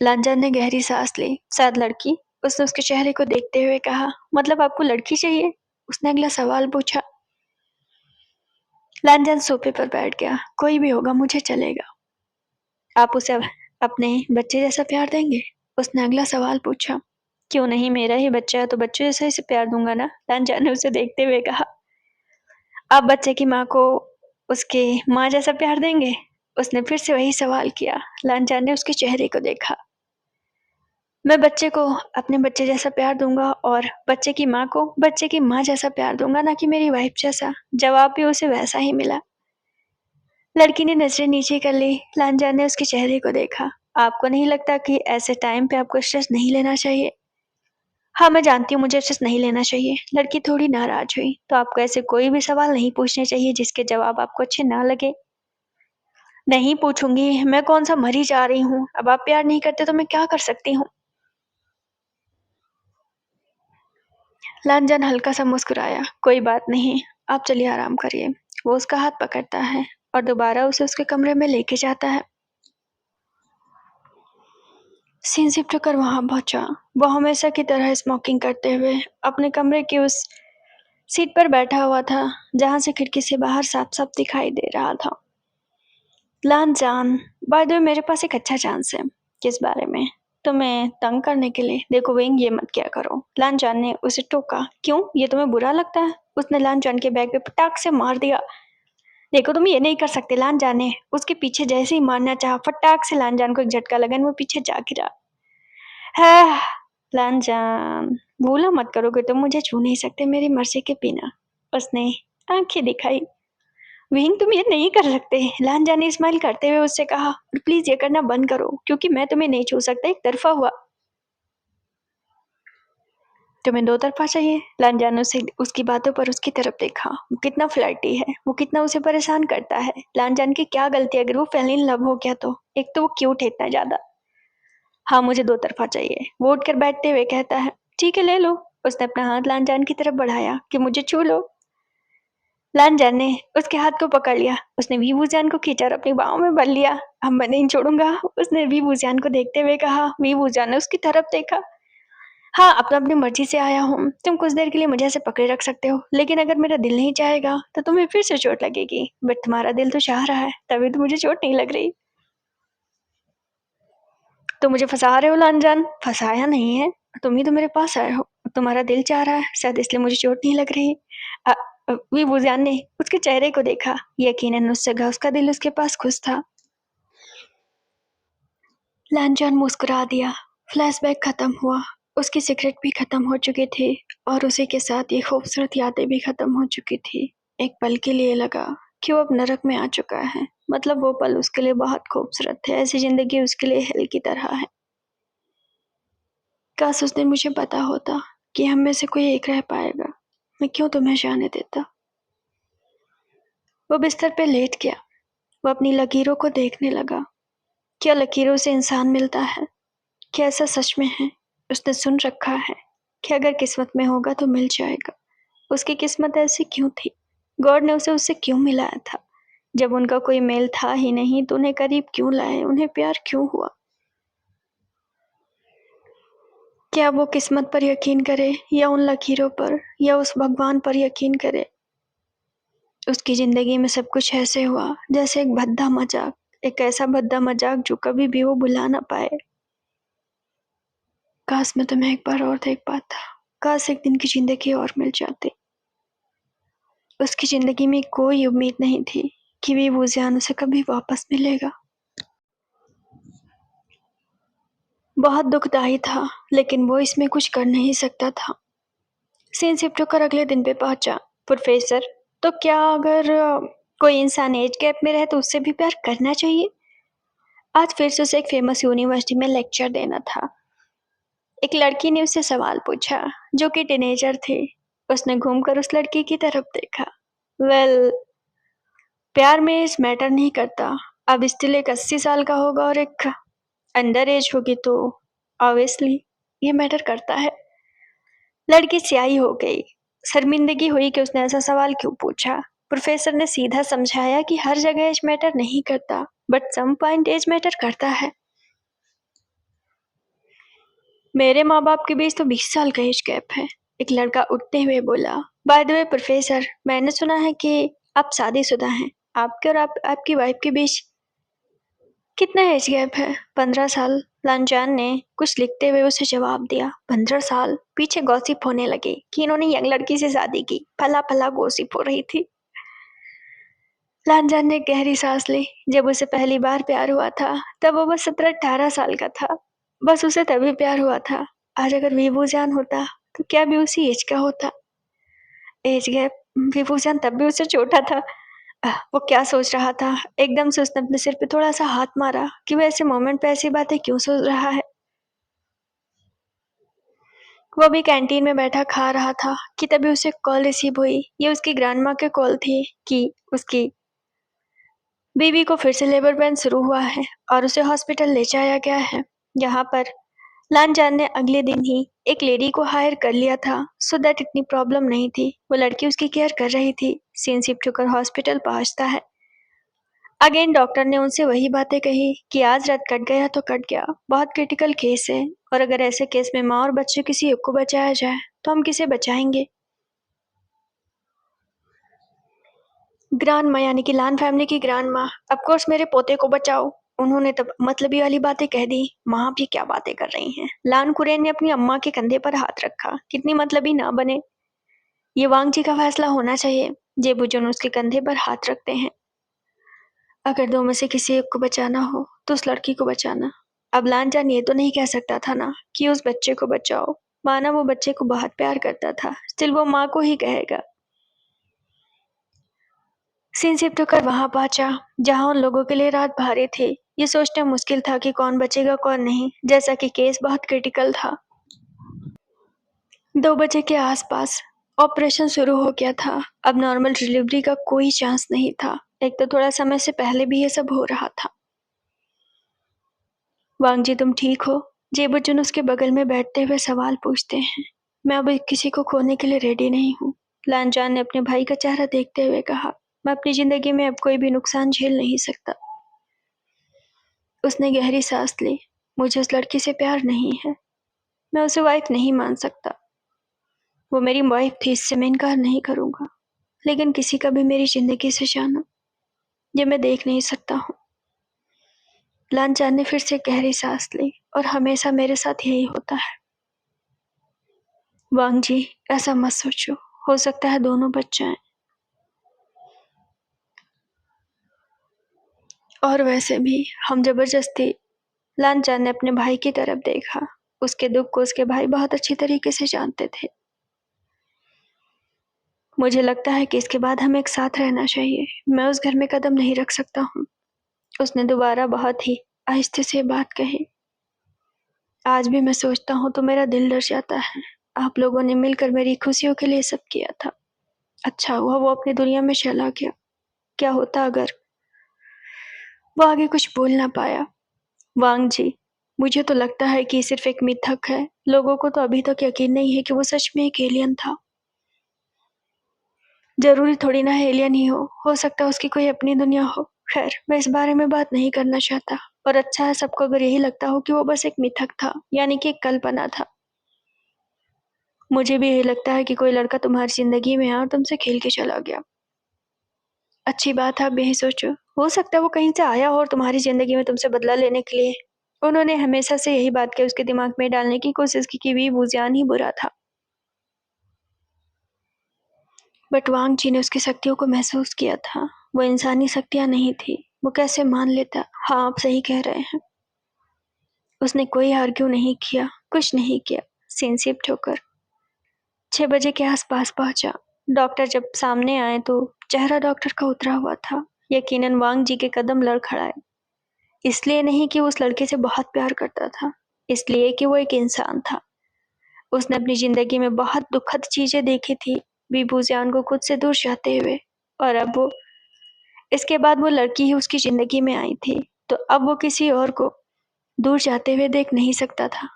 लांजान ने गहरी सांस ली। शायद लड़की, उसने उसके चेहरे को देखते हुए कहा। मतलब आपको लड़की चाहिए? उसने अगला सवाल पूछा। लांजान सोफे पर बैठ गया। कोई भी होगा, मुझे चलेगा। आप उसे अपने बच्चे जैसा प्यार देंगे? उसने अगला सवाल पूछा। क्यों नहीं, मेरा ही बच्चा है तो बच्चे जैसा इसे प्यार दूंगा ना, लांजान ने उसे देखते हुए कहा। आप बच्चे की माँ को उसके माँ जैसा प्यार देंगे? उसने फिर से वही सवाल किया। लांजान ने उसके चेहरे को देखा। मैं बच्चे को अपने बच्चे जैसा प्यार दूंगा और बच्चे की माँ को बच्चे की माँ जैसा प्यार दूंगा, ना कि मेरी वाइफ जैसा। जवाब भी उसे वैसा ही मिला। लड़की ने नजरें नीचे कर ली। लांजान ने उसके चेहरे को देखा। आपको नहीं लगता कि ऐसे टाइम पे आपको स्ट्रेस नहीं लेना चाहिए? हाँ, मैं जानती हूँ मुझे स्ट्रेस नहीं लेना चाहिए। लड़की थोड़ी नाराज हुई। तो आपको ऐसे कोई भी सवाल नहीं पूछने चाहिए जिसके जवाब आपको अच्छे ना लगे। नहीं पूछूंगी। मैं कौन सा मरी जा रही हूँ? अब आप प्यार नहीं करते तो मैं क्या कर सकती हूँ? लांजान हल्का सा मुस्कुराया। कोई बात नहीं, आप चलिए आराम करिए। वो उसका हाथ पकड़ता है और दोबारा उसे उसके कमरे में लेके जाता है। सीन शिफ्ट होकर वहां पहुंचा। वो हमेशा की तरह स्मोकिंग करते हुए अपने कमरे की उस सीट पर बैठा हुआ था जहां से खिड़की से बाहर साफ साफ दिखाई दे रहा था। लांजान, बाय द वे मेरे पास एक अच्छा चांस है। किस बारे में? तुम्हें तंग करने के लिए। देखो विंग, ये मत क्या करो। लांजान ने उसे टोका। क्यों, ये तुम्हें बुरा लगता है? उसने लांजान के बैग पे पटाख से मार दिया। देखो तुम ये नहीं कर सकते। लांजान ने उसके पीछे जैसे ही मारना चाहा, फटाक से लांजान को एक झटका लगा, वो पीछे जा गिरा। है लांजान, भूला मत करो कि तुम मुझे छू नहीं सकते मेरी मर्जी के बिना। उसने आंखें दिखाई। विंग, तुम ये नहीं कर सकते। लांजान ने स्माइल करते हुए उससे कहा। और प्लीज ये करना बंद करो, क्योंकि मैं तुम्हें नहीं छू सकता। एक तरफा हुआ। तुम्हें दो तरफा चाहिए? लांजान ने उसे उसकी बातों पर उसकी तरफ देखा। वो कितना फ्लर्टी है, वो कितना उसे परेशान करता है। लांजान की क्या गलती अगर वो फेल इन लव हो गया तो? एक तो वो क्यूट है इतना ज्यादा। हाँ, मुझे दो तरफा चाहिए। वो उठकर बैठते हुए कहता है। ठीक है, ले लो। उसने अपना हाथ लानजान की तरफ बढ़ाया कि मुझे छू लो। लानजान ने उसके हाथ को पकड़ लिया। उसने वीवूजियान को खींचा और अपनी बाहों में भर लिया। अब मैं नहीं छोड़ूंगा, उसने वीवूजियान को देखते हुए कहा। वीवूजियान ने उसकी तरफ देखा। हाँ, अब तो अपनी मर्जी से आया हूँ। तुम कुछ देर के लिए मुझे ऐसे पकड़े रख सकते हो, लेकिन अगर मेरा दिल नहीं चाहेगा तो तुम्हें फिर से चोट लगेगी। बट तुम्हारा दिल तो चाह रहा है, तभी तो मुझे चोट नहीं लग रही। तो मुझे फंसा रहे हो लानजान? फंसाया नहीं है, तुम ही तो मेरे पास आए हो। तुम्हारा दिल चाह रहा है, शायद इसलिए मुझे चोट नहीं लग रही। वीवूजियान ने उसके चेहरे को देखा। यकीनन उस जगह उसका दिल उसके पास खुश था। लानजान मुस्कुरा दिया। फ्लैशबैक खत्म हुआ। उसकी सिगरेट भी खत्म हो चुकी थी और उसी के साथ ये खूबसूरत यादें भी खत्म हो चुकी थी। एक पल के लिए लगा कि वो अब नरक में आ चुका है। मतलब वो पल उसके लिए बहुत खूबसूरत थे। ऐसी जिंदगी उसके लिए हेल की तरह है। काश उस दिन मुझे पता होता कि हम में से कोई एक रह पाएगा, मैं क्यों तुम्हें जाने देता। वो बिस्तर पे लेट गया। वो अपनी लकीरों को देखने लगा। क्या लकीरों से इंसान मिलता है? क्या ऐसा सच में है? उसने सुन रखा है कि अगर किस्मत में होगा तो मिल जाएगा। उसकी किस्मत ऐसी क्यों थी? गॉड ने उसे उससे क्यों मिलाया था? जब उनका कोई मेल था ही नहीं तो उन्हें करीब क्यों लाए? उन्हें प्यार क्यों हुआ? क्या वो किस्मत पर यकीन करे या उन लकीरों पर या उस भगवान पर यकीन करे? उसकी जिंदगी में सब कुछ ऐसे हुआ जैसे एक भद्दा मजाक, एक ऐसा भद्दा मजाक जो कभी भी वो भुला ना पाए। काश मैं तुम्हें एक बार और देख पाता। काश एक दिन की जिंदगी और मिल जाती। उसकी जिंदगी में कोई उम्मीद नहीं थी कि वीवूजियान उसे कभी वापस मिलेगा। बहुत दुखदाई था, लेकिन वो इसमें कुछ कर नहीं सकता था। सीन शिफ्ट होकर अगले दिन पे पहुंचा। प्रोफेसर, तो क्या अगर कोई इंसान एज गैप में रहे तो उससे भी प्यार करना चाहिए? आज फिर से उसे एक फेमस यूनिवर्सिटी में लेक्चर देना था। एक लड़की ने उससे सवाल पूछा, जो कि टीनेजर थी। उसने घूमकर उस लड़की की तरफ देखा। वेल, प्यार में एज मैटर नहीं करता। अब स्टिल एक 80 साल का होगा और एक अंडर एज होगी तो ऑब्वियसली ये मैटर करता है। लड़की स्याही हो गई। शर्मिंदगी हुई कि उसने ऐसा सवाल क्यों पूछा। प्रोफेसर ने सीधा समझाया कि हर जगह एज मैटर नहीं करता, but some point age matter करता है। मेरे माँ बाप के बीच तो 20 साल का एज गैप है, एक लड़का उठते हुए बोला। बाय द वे प्रोफेसर, मैंने सुना है कि आप शादीशुदा हैं। आपके और आपकी वाइफ के बीच कितना एज गैप है? 15 साल। लांजान ने कुछ लिखते हुए उसे जवाब दिया। 15 साल? पीछे गॉसिप होने लगे कि इन्होंने यंग लड़की से शादी की। फला फला गॉसिप हो रही थी। लांजान ने गहरी सांस ली। जब उसे पहली बार प्यार हुआ था तब वो बस 17-18 साल का था। बस उसे तभी प्यार हुआ था। आज अगर वीवूजान होता तो क्या भी उसी एज का होता? Age gap. वीवूजान तब भी उससे छोटा था। वो क्या सोच रहा था? एकदम से उसने अपने सिर पे थोड़ा सा हाथ मारा कि वो ऐसे मोमेंट पे ऐसी बातें क्यों सोच रहा है। वो भी कैंटीन में बैठा खा रहा था कि तभी उसे कॉल रिसीव हुई। ये उसकी ग्रैंडमा की कॉल थी कि उसकी बीवी को फिर से लेबर पेन शुरू हुआ है और उसे हॉस्पिटल ले जाया गया है। यहाँ पर लानजान ने अगले दिन ही एक लेडी को हायर कर लिया था, सो दैट इतनी प्रॉब्लम नहीं थी। वो लड़की उसकी केयर कर रही थी। सीन शिफ्ट होकर हॉस्पिटल पहुंचता है। अगेन डॉक्टर ने उनसे वही बातें कही कि आज रात कट गया तो कट गया, बहुत क्रिटिकल केस है और अगर ऐसे केस में माँ और बच्चे किसी एक को बचाया जाए तो हम किसे बचाएंगे? ग्रांड माँ यानी कि लान फैमिली की ग्रांड माँ, ऑफकोर्स मेरे पोते को बचाओ। उन्होंने तब मतलबी वाली बातें कह दी। माँ भी क्या बातें कर रही हैं? लान कुरेन ने अपनी अम्मा के कंधे पर हाथ रखा। कितनी मतलबी ना बने, ये वांग जी का फैसला होना चाहिए। जेबूजन उसके कंधे पर हाथ रखते हैं। अगर दो में से किसी एक को बचाना हो तो उस लड़की को बचाना। अब लानजान ये तो नहीं कह सकता था ना कि उस बच्चे को बचाओ। माना वो बच्चे को बहुत प्यार करता था, स्टिल वो माँ को ही कहेगा। सीन शिफ्ट होकर वहां पहुंचा जहां उन लोगों के लिए रात भारी थी। ये सोचना मुश्किल था कि कौन बचेगा कौन नहीं, जैसा कि केस बहुत क्रिटिकल था। 2 बजे के आसपास ऑपरेशन शुरू हो गया था। अब नॉर्मल डिलीवरी का कोई चांस नहीं था। एक तो थोड़ा समय से पहले भी ये सब हो रहा था। वांग जी, तुम ठीक हो? जेबुजुन उसके बगल में बैठते हुए सवाल पूछते हैं। मैं अब किसी को खोने के लिए रेडी नहीं हूँ। लानजान ने अपने भाई का चेहरा देखते हुए कहा, मैं अपनी जिंदगी में अब कोई भी नुकसान झेल नहीं सकता। उसने गहरी सांस ली। मुझे उस लड़की से प्यार नहीं है। मैं उसे वाइफ नहीं मान सकता। वो मेरी वाइफ थी, इससे मैं इनकार नहीं करूंगा, लेकिन किसी का भी मेरी जिंदगी से जाना, ये मैं देख नहीं सकता हूँ। लानजान ने फिर से गहरी सांस ली। और हमेशा मेरे साथ यही होता है। वांग जी, ऐसा मत सोचो, हो सकता है दोनों बच जाएं। और वैसे भी हम जबरदस्ती। लानजान ने अपने भाई की तरफ देखा। उसके दुख को उसके भाई बहुत अच्छी तरीके से जानते थे। मुझे लगता है कि इसके बाद हमें एक साथ रहना चाहिए। मैं उस घर में कदम नहीं रख सकता हूँ। उसने दोबारा बहुत ही आहिस्ते से बात कही। आज भी मैं सोचता हूँ तो मेरा दिल डर जाता है। आप लोगों ने मिलकर मेरी खुशियों के लिए सब किया था। अच्छा हुआ वो अपनी दुनिया में चला गया। क्या होता अगर। वो आगे कुछ बोल ना पाया। वांग जी, मुझे तो लगता है कि सिर्फ एक मिथक है। लोगों को तो अभी तक यकीन नहीं है कि वो सच में एक एलियन था। जरूरी थोड़ी ना एलियन ही हो सकता है उसकी कोई अपनी दुनिया हो। खैर, मैं इस बारे में बात नहीं करना चाहता। और अच्छा है सबको अगर यही लगता हो कि वो बस एक मिथक था, यानी कि एक कल्पना था। मुझे भी यही लगता है कि कोई लड़का तुम्हारी जिंदगी में आया और तुमसे खेल के चला गया। अच्छी बात है, आप यही सोचो। हो सकता है वो कहीं से आया हो और तुम्हारी जिंदगी में तुमसे बदला लेने के लिए। उन्होंने हमेशा से यही बात के उसके दिमाग में डालने की कोशिश की कि वी बुझान ही बुरा था। बट वांग जी ने उसकी शक्तियों को महसूस किया था। वो इंसानी शक्तियां नहीं थी। वो कैसे मान लेता। हाँ, आप सही कह रहे हैं। उसने कोई आर्ग्यू नहीं किया, कुछ नहीं किया। सीन शिफ्ट होकर 6 बजे के आसपास पहुंचा। डॉक्टर जब सामने आए तो चेहरा डॉक्टर का उतरा हुआ था। यकीनन वांग जी के कदम लड़खड़ाए। इसलिए नहीं कि वो उस लड़के से बहुत प्यार करता था, इसलिए कि वो एक इंसान था। उसने अपनी जिंदगी में बहुत दुखद चीजें देखी थी, विभूजान को खुद से दूर जाते हुए। और अब वो इसके बाद वो लड़की ही उसकी जिंदगी में आई थी, तो अब वो किसी और को दूर जाते हुए देख नहीं सकता था।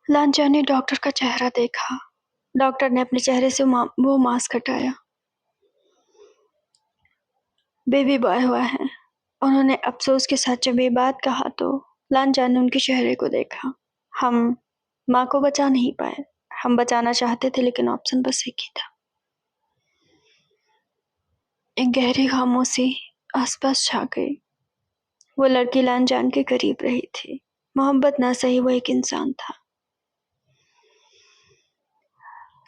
लांचा ने डॉक्टर का चेहरा देखा। डॉक्टर ने अपने चेहरे से वो मास्क हटाया। बेबी बॉय हुआ है। उन्होंने अफसोस के साथ जब ये बात कहा तो लांचा ने उनके चेहरे को देखा। हम माँ को बचा नहीं पाए। हम बचाना चाहते थे लेकिन ऑप्शन बस एक ही था। एक गहरी खामोशी आसपास छा गई। वो लड़की लांजान के करीब रही थी। मोहब्बत ना सही, वो एक इंसान था।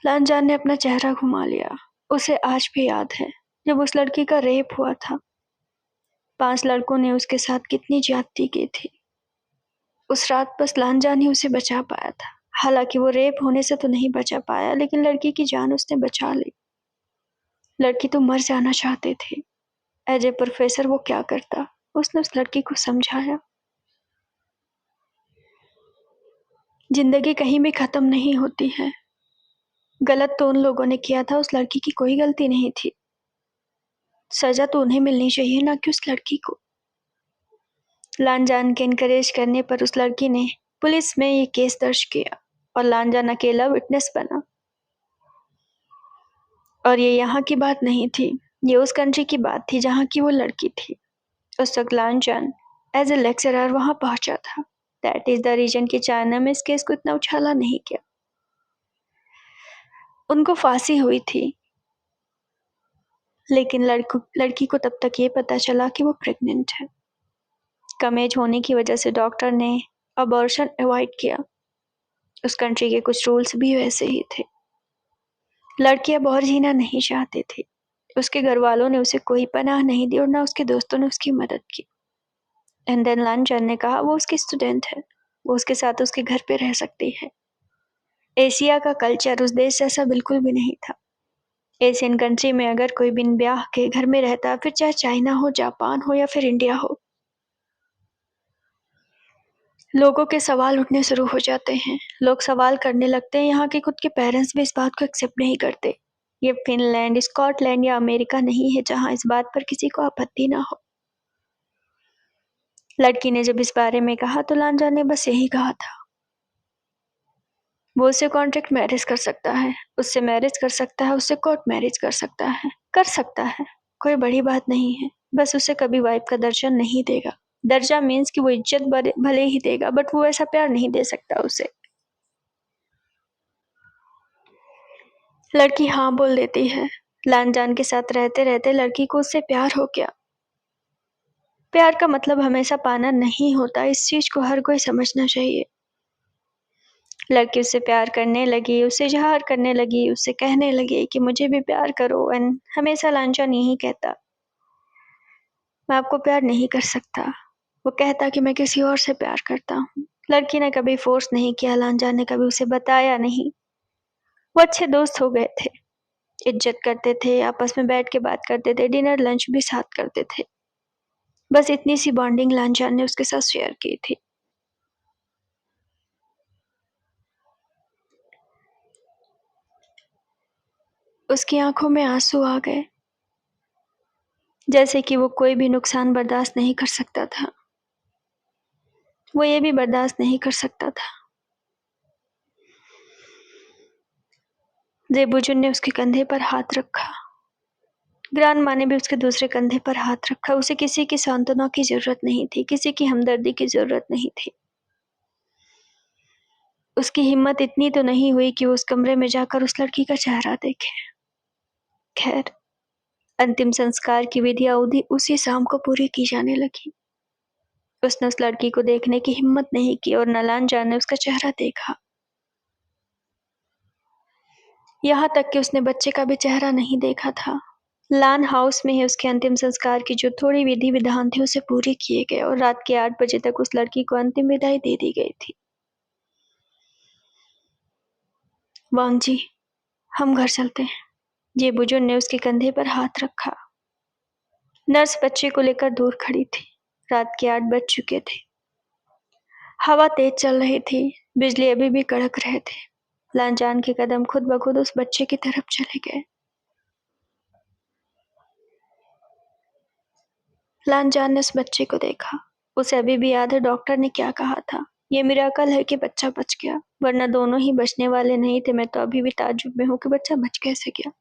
लांजान ने अपना चेहरा घुमा लिया। उसे आज भी याद है जब उस लड़की का रेप हुआ था। 5 लड़कों ने उसके साथ कितनी ज्यादती की थी। उस रात बस लांजान ही उसे बचा पाया था। हालांकि वो रेप होने से तो नहीं बचा पाया, लेकिन लड़की की जान उसने बचा ली। लड़की तो मर जाना चाहते थे। एज ए प्रोफेसर वो क्या करता। उसने उस लड़की को समझाया, जिंदगी कहीं भी खत्म नहीं होती है। गलत तो उन लोगों ने किया था, उस लड़की की कोई गलती नहीं थी। सजा तो उन्हें मिलनी चाहिए, ना कि उस लड़की को। लांजान के इनकरेज करने पर उस लड़की ने पुलिस में ये केस दर्ज किया और लांजान अकेला विटनेस बना। और ये यहाँ की बात नहीं थी, ये उस कंट्री की बात थी जहाँ की वो लड़की थी। उस वक्त लांजान एज ए लेक्चरर वहां पहुंचा था। दैट इज द रीजन कि चाइना में इस केस को इतना उछाला नहीं किया। उनको फांसी हुई थी, लेकिन लड़की को तब तक ये पता चला कि वो प्रेग्नेंट है। कम एज होने की वजह से डॉक्टर ने अबॉर्शन अवॉइड किया। उस कंट्री के कुछ रूल्स भी वैसे ही थे। लड़की अब और जीना नहीं चाहती थी। उसके घर वालों ने उसे कोई पनाह नहीं दी और ना उसके दोस्तों ने उसकी मदद की। एंड देन लांचन ने कहा वो उसकी स्टूडेंट है, वो उसके साथ उसके घर पे रह सकती है। एशिया का कल्चर उस देश जैसा बिल्कुल भी नहीं था। एशियन कंट्री में अगर कोई बिन ब्याह के घर में रहता, फिर चाहे चाइना हो, जापान हो या फिर इंडिया हो, लोगों के सवाल उठने शुरू हो जाते हैं। लोग सवाल करने लगते हैं। यहाँ के खुद के पेरेंट्स भी इस बात को एक्सेप्ट नहीं करते। ये फिनलैंड, स्कॉटलैंड या अमेरिका नहीं है जहाँ इस बात पर किसी को आपत्ति ना हो। लड़की ने जब इस बारे में कहा तो लांजा ने बस यही कहा था, वो उससे कॉन्ट्रैक्ट मैरिज कर सकता है, उससे मैरिज कर सकता है, उससे कोर्ट मैरिज कर सकता है, कोई बड़ी बात नहीं है, बस उसे कभी वाइफ का दर्जा नहीं देगा। दर्जा मीन्स कि वो इज्जत भले ही देगा, बट वो ऐसा प्यार नहीं दे सकता उसे। लड़की हाँ बोल देती है। लांजान के साथ रहते रहते लड़की को उससे प्यार हो गया। प्यार का मतलब हमेशा पाना नहीं होता, इस चीज को हर कोई समझना चाहिए। लड़की उससे प्यार करने लगी, उससे इजहार करने लगी, उससे कहने लगी कि मुझे भी प्यार करो। एंड हमेशा लांजान यही कहता, मैं आपको प्यार नहीं कर सकता। वो कहता कि मैं किसी और से प्यार करता हूँ। लड़की ने कभी फोर्स नहीं किया, लांजान ने कभी उसे बताया नहीं। वो अच्छे दोस्त हो गए थे, इज्जत करते थे, आपस में बैठ के बात करते थे, डिनर लंच भी साथ करते थे। बस इतनी सी बॉन्डिंग लांजान ने उसके साथ शेयर की थी। उसकी आंखों में आंसू आ गए, जैसे कि वो कोई भी नुकसान बर्दाश्त नहीं कर सकता था। वो ये भी बर्दाश्त नहीं कर सकता था। जेबुजुन ने उसके कंधे पर हाथ रखा। ग्रांड माँ ने भी उसके दूसरे कंधे पर हाथ रखा। उसे किसी की सांत्वना की जरूरत नहीं थी, किसी की हमदर्दी की जरूरत नहीं थी। उसकी हिम्मत इतनी तो नहीं हुई कि वो उस कमरे में जाकर उस लड़की का चेहरा देखे। खैर, अंतिम संस्कार की विधि अवधि उसी शाम को पूरी की जाने लगी। उसने उस लड़की को देखने की हिम्मत नहीं की और न लांजान ने उसका चेहरा देखा। यहाँ तक कि उसने बच्चे का भी चेहरा नहीं देखा था। लान हाउस में ही उसके अंतिम संस्कार की जो थोड़ी विधि विधान थे उसे पूरे किए गए और रात के 8 बजे तक उस लड़की को अंतिम विदाई दे दी गई थी। वांग जी, हम घर चलते हैं। ये बुजुर्ग ने उसके कंधे पर हाथ रखा। नर्स बच्चे को लेकर दूर खड़ी थी। रात के 8 बज चुके थे। हवा तेज चल रही थी, बिजली अभी भी कड़क रहे थे। लांजान के कदम खुद ब खुद उस बच्चे की तरफ चले गए। लांजान ने उस बच्चे को देखा। उसे अभी भी याद है डॉक्टर ने क्या कहा था, ये मिराकल है कि बच्चा बच गया, वरना दोनों ही बचने वाले नहीं थे। मैं तो अभी भी ताज्जुब में हूँ कि बच्चा बच कैसे गया।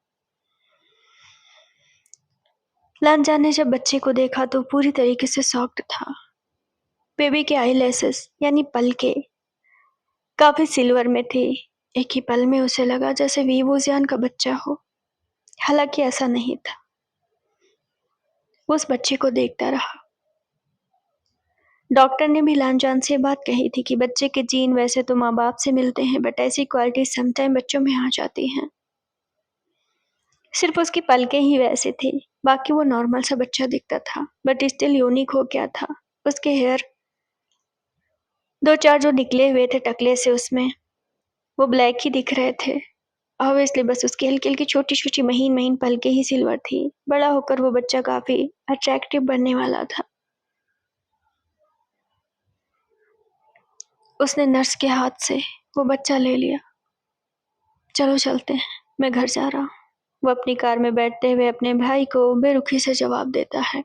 लांजान ने जब बच्चे को देखा तो पूरी तरीके से शॉक्ड था। बेबी के आईलैशेस यानी पलके काफी सिल्वर में थी। एक ही पल में उसे लगा जैसे वी वूजियान का बच्चा हो, हालांकि ऐसा नहीं था। वो उस बच्चे को देखता रहा। डॉक्टर ने भी लांजान से बात कही थी कि बच्चे के जीन वैसे तो माँ बाप से मिलते हैं, बट ऐसी क्वालिटी समटाइम बच्चों में आ जाती हैं। सिर्फ उसकी पलकें ही वैसे थी, बाकी वो नॉर्मल सा बच्चा दिखता था, बट स्टिल यूनिक हो गया था। उसके हेयर 2-4 जो निकले हुए थे टकले से, उसमें वो ब्लैक ही दिख रहे थे। ऑब्वियसली बस उसकी हल्की हल्की छोटी छोटी महीन महीन पलकें ही सिल्वर थी। बड़ा होकर वो बच्चा काफी अट्रैक्टिव बनने वाला था। उसने नर्स के हाथ से वो बच्चा ले लिया। चलो चलते हैं, मैं घर जा रहा हूँ। वो अपनी कार में बैठते हुए अपने भाई को बेरुखी से जवाब देता है,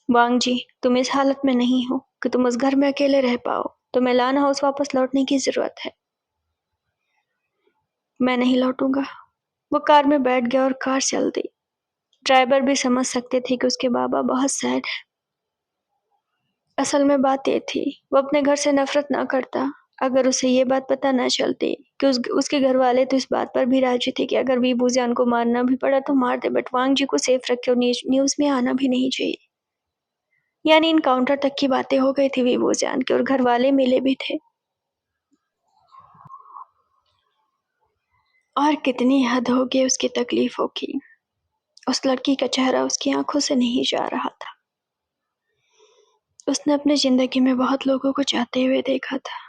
वांग जी, तुम इस हालत में नहीं हो कि तुम उस घर में अकेले रह पाओ। तुम्हें लान हाउस वापस लौटने की जरूरत है। मैं नहीं लौटूंगा। वो कार में बैठ गया और कार चल दी। ड्राइवर भी समझ सकते थे कि उसके बाबा बहुत सैड है। असल में बात ये थी, वो अपने घर से नफरत ना करता अगर उसे ये बात पता न चलती कि उसके घर वाले तो इस बात पर भी राजी थे कि अगर वी बुजान को मारना भी पड़ा तो मार दे, बट वांग जी को सेफ रखे और न्यूज में आना भी नहीं चाहिए। यानी इनकाउंटर तक की बातें हो गई थी वी बुजान की, और घर वाले मिले भी थे। और कितनी हद हो गई उसकी तकलीफों की। उस लड़की का चेहरा उसकी आंखों से नहीं जा रहा था। उसने अपनी जिंदगी में बहुत लोगों को जाते हुए देखा था।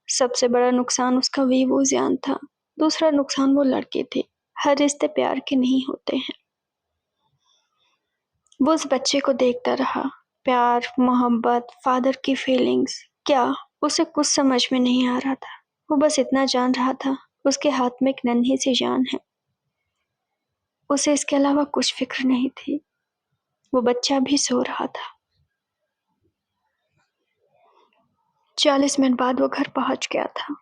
सबसे बड़ा नुकसान उसका वी वो ज्ञान था। दूसरा नुकसान वो लड़के थे। हर रिश्ते प्यार के नहीं होते हैं। वो उस बच्चे को देखता रहा। प्यार, मोहब्बत, फादर की फीलिंग्स, क्या उसे कुछ समझ में नहीं आ रहा था। वो बस इतना जान रहा था, उसके हाथ में एक नन्ही सी जान है। उसे इसके अलावा कुछ फिक्र नहीं थी। वो बच्चा भी सो रहा था। 40 मिनट बाद वो घर पहुंच गया था।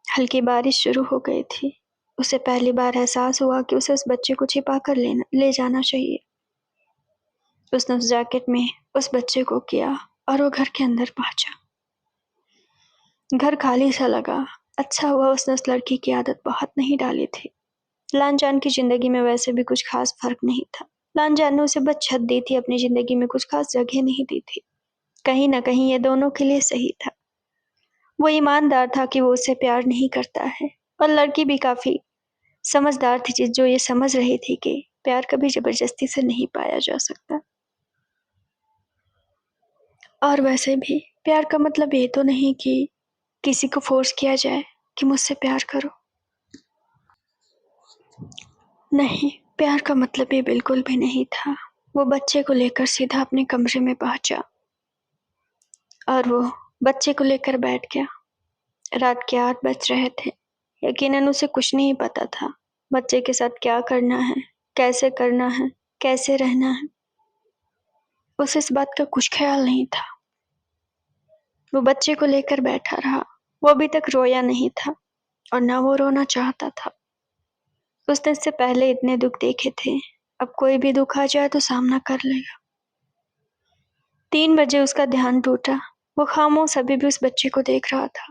हल्की बारिश शुरू हो गई थी। उसे पहली बार एहसास हुआ कि उसे उस बच्चे को छिपा कर ले जाना चाहिए। उसने उस जैकेट में उस बच्चे को किया और वो घर के अंदर पहुंचा। घर खाली सा लगा। अच्छा हुआ उसने उस लड़की की आदत बहुत नहीं डाली थी। लानजान की जिंदगी में वैसे भी कुछ खास फर्क नहीं था। लानजान ने उसे बस छत दी थी, अपनी जिंदगी में कुछ खास जगह नहीं दी थी। कहीं ना कहीं ये दोनों के लिए सही था। वो ईमानदार था कि वो उससे प्यार नहीं करता है, और लड़की भी काफी समझदार थी जो ये समझ रही थी कि प्यार कभी जबरदस्ती से नहीं पाया जा सकता। और वैसे भी प्यार का मतलब ये तो नहीं कि किसी को फोर्स किया जाए कि मुझसे प्यार करो। नहीं, प्यार का मतलब ये बिल्कुल भी नहीं था। वो बच्चे को लेकर सीधा अपने कमरे में पहुंचा और वो बच्चे को लेकर बैठ गया। रात के 8 बज रहे थे। यकीनन उसे कुछ नहीं पता था बच्चे के साथ क्या करना है, कैसे करना है, कैसे रहना है। उसे इस बात का कुछ ख्याल नहीं था। वो बच्चे को लेकर बैठा रहा। वो अभी तक रोया नहीं था और ना वो रोना चाहता था। उसने इससे पहले इतने दुख देखे थे। अब कोई भी दुख आ जाए तो सामना कर लेगा। 3 बजे उसका ध्यान टूटा। वो खामोश अभी भी उस बच्चे को देख रहा था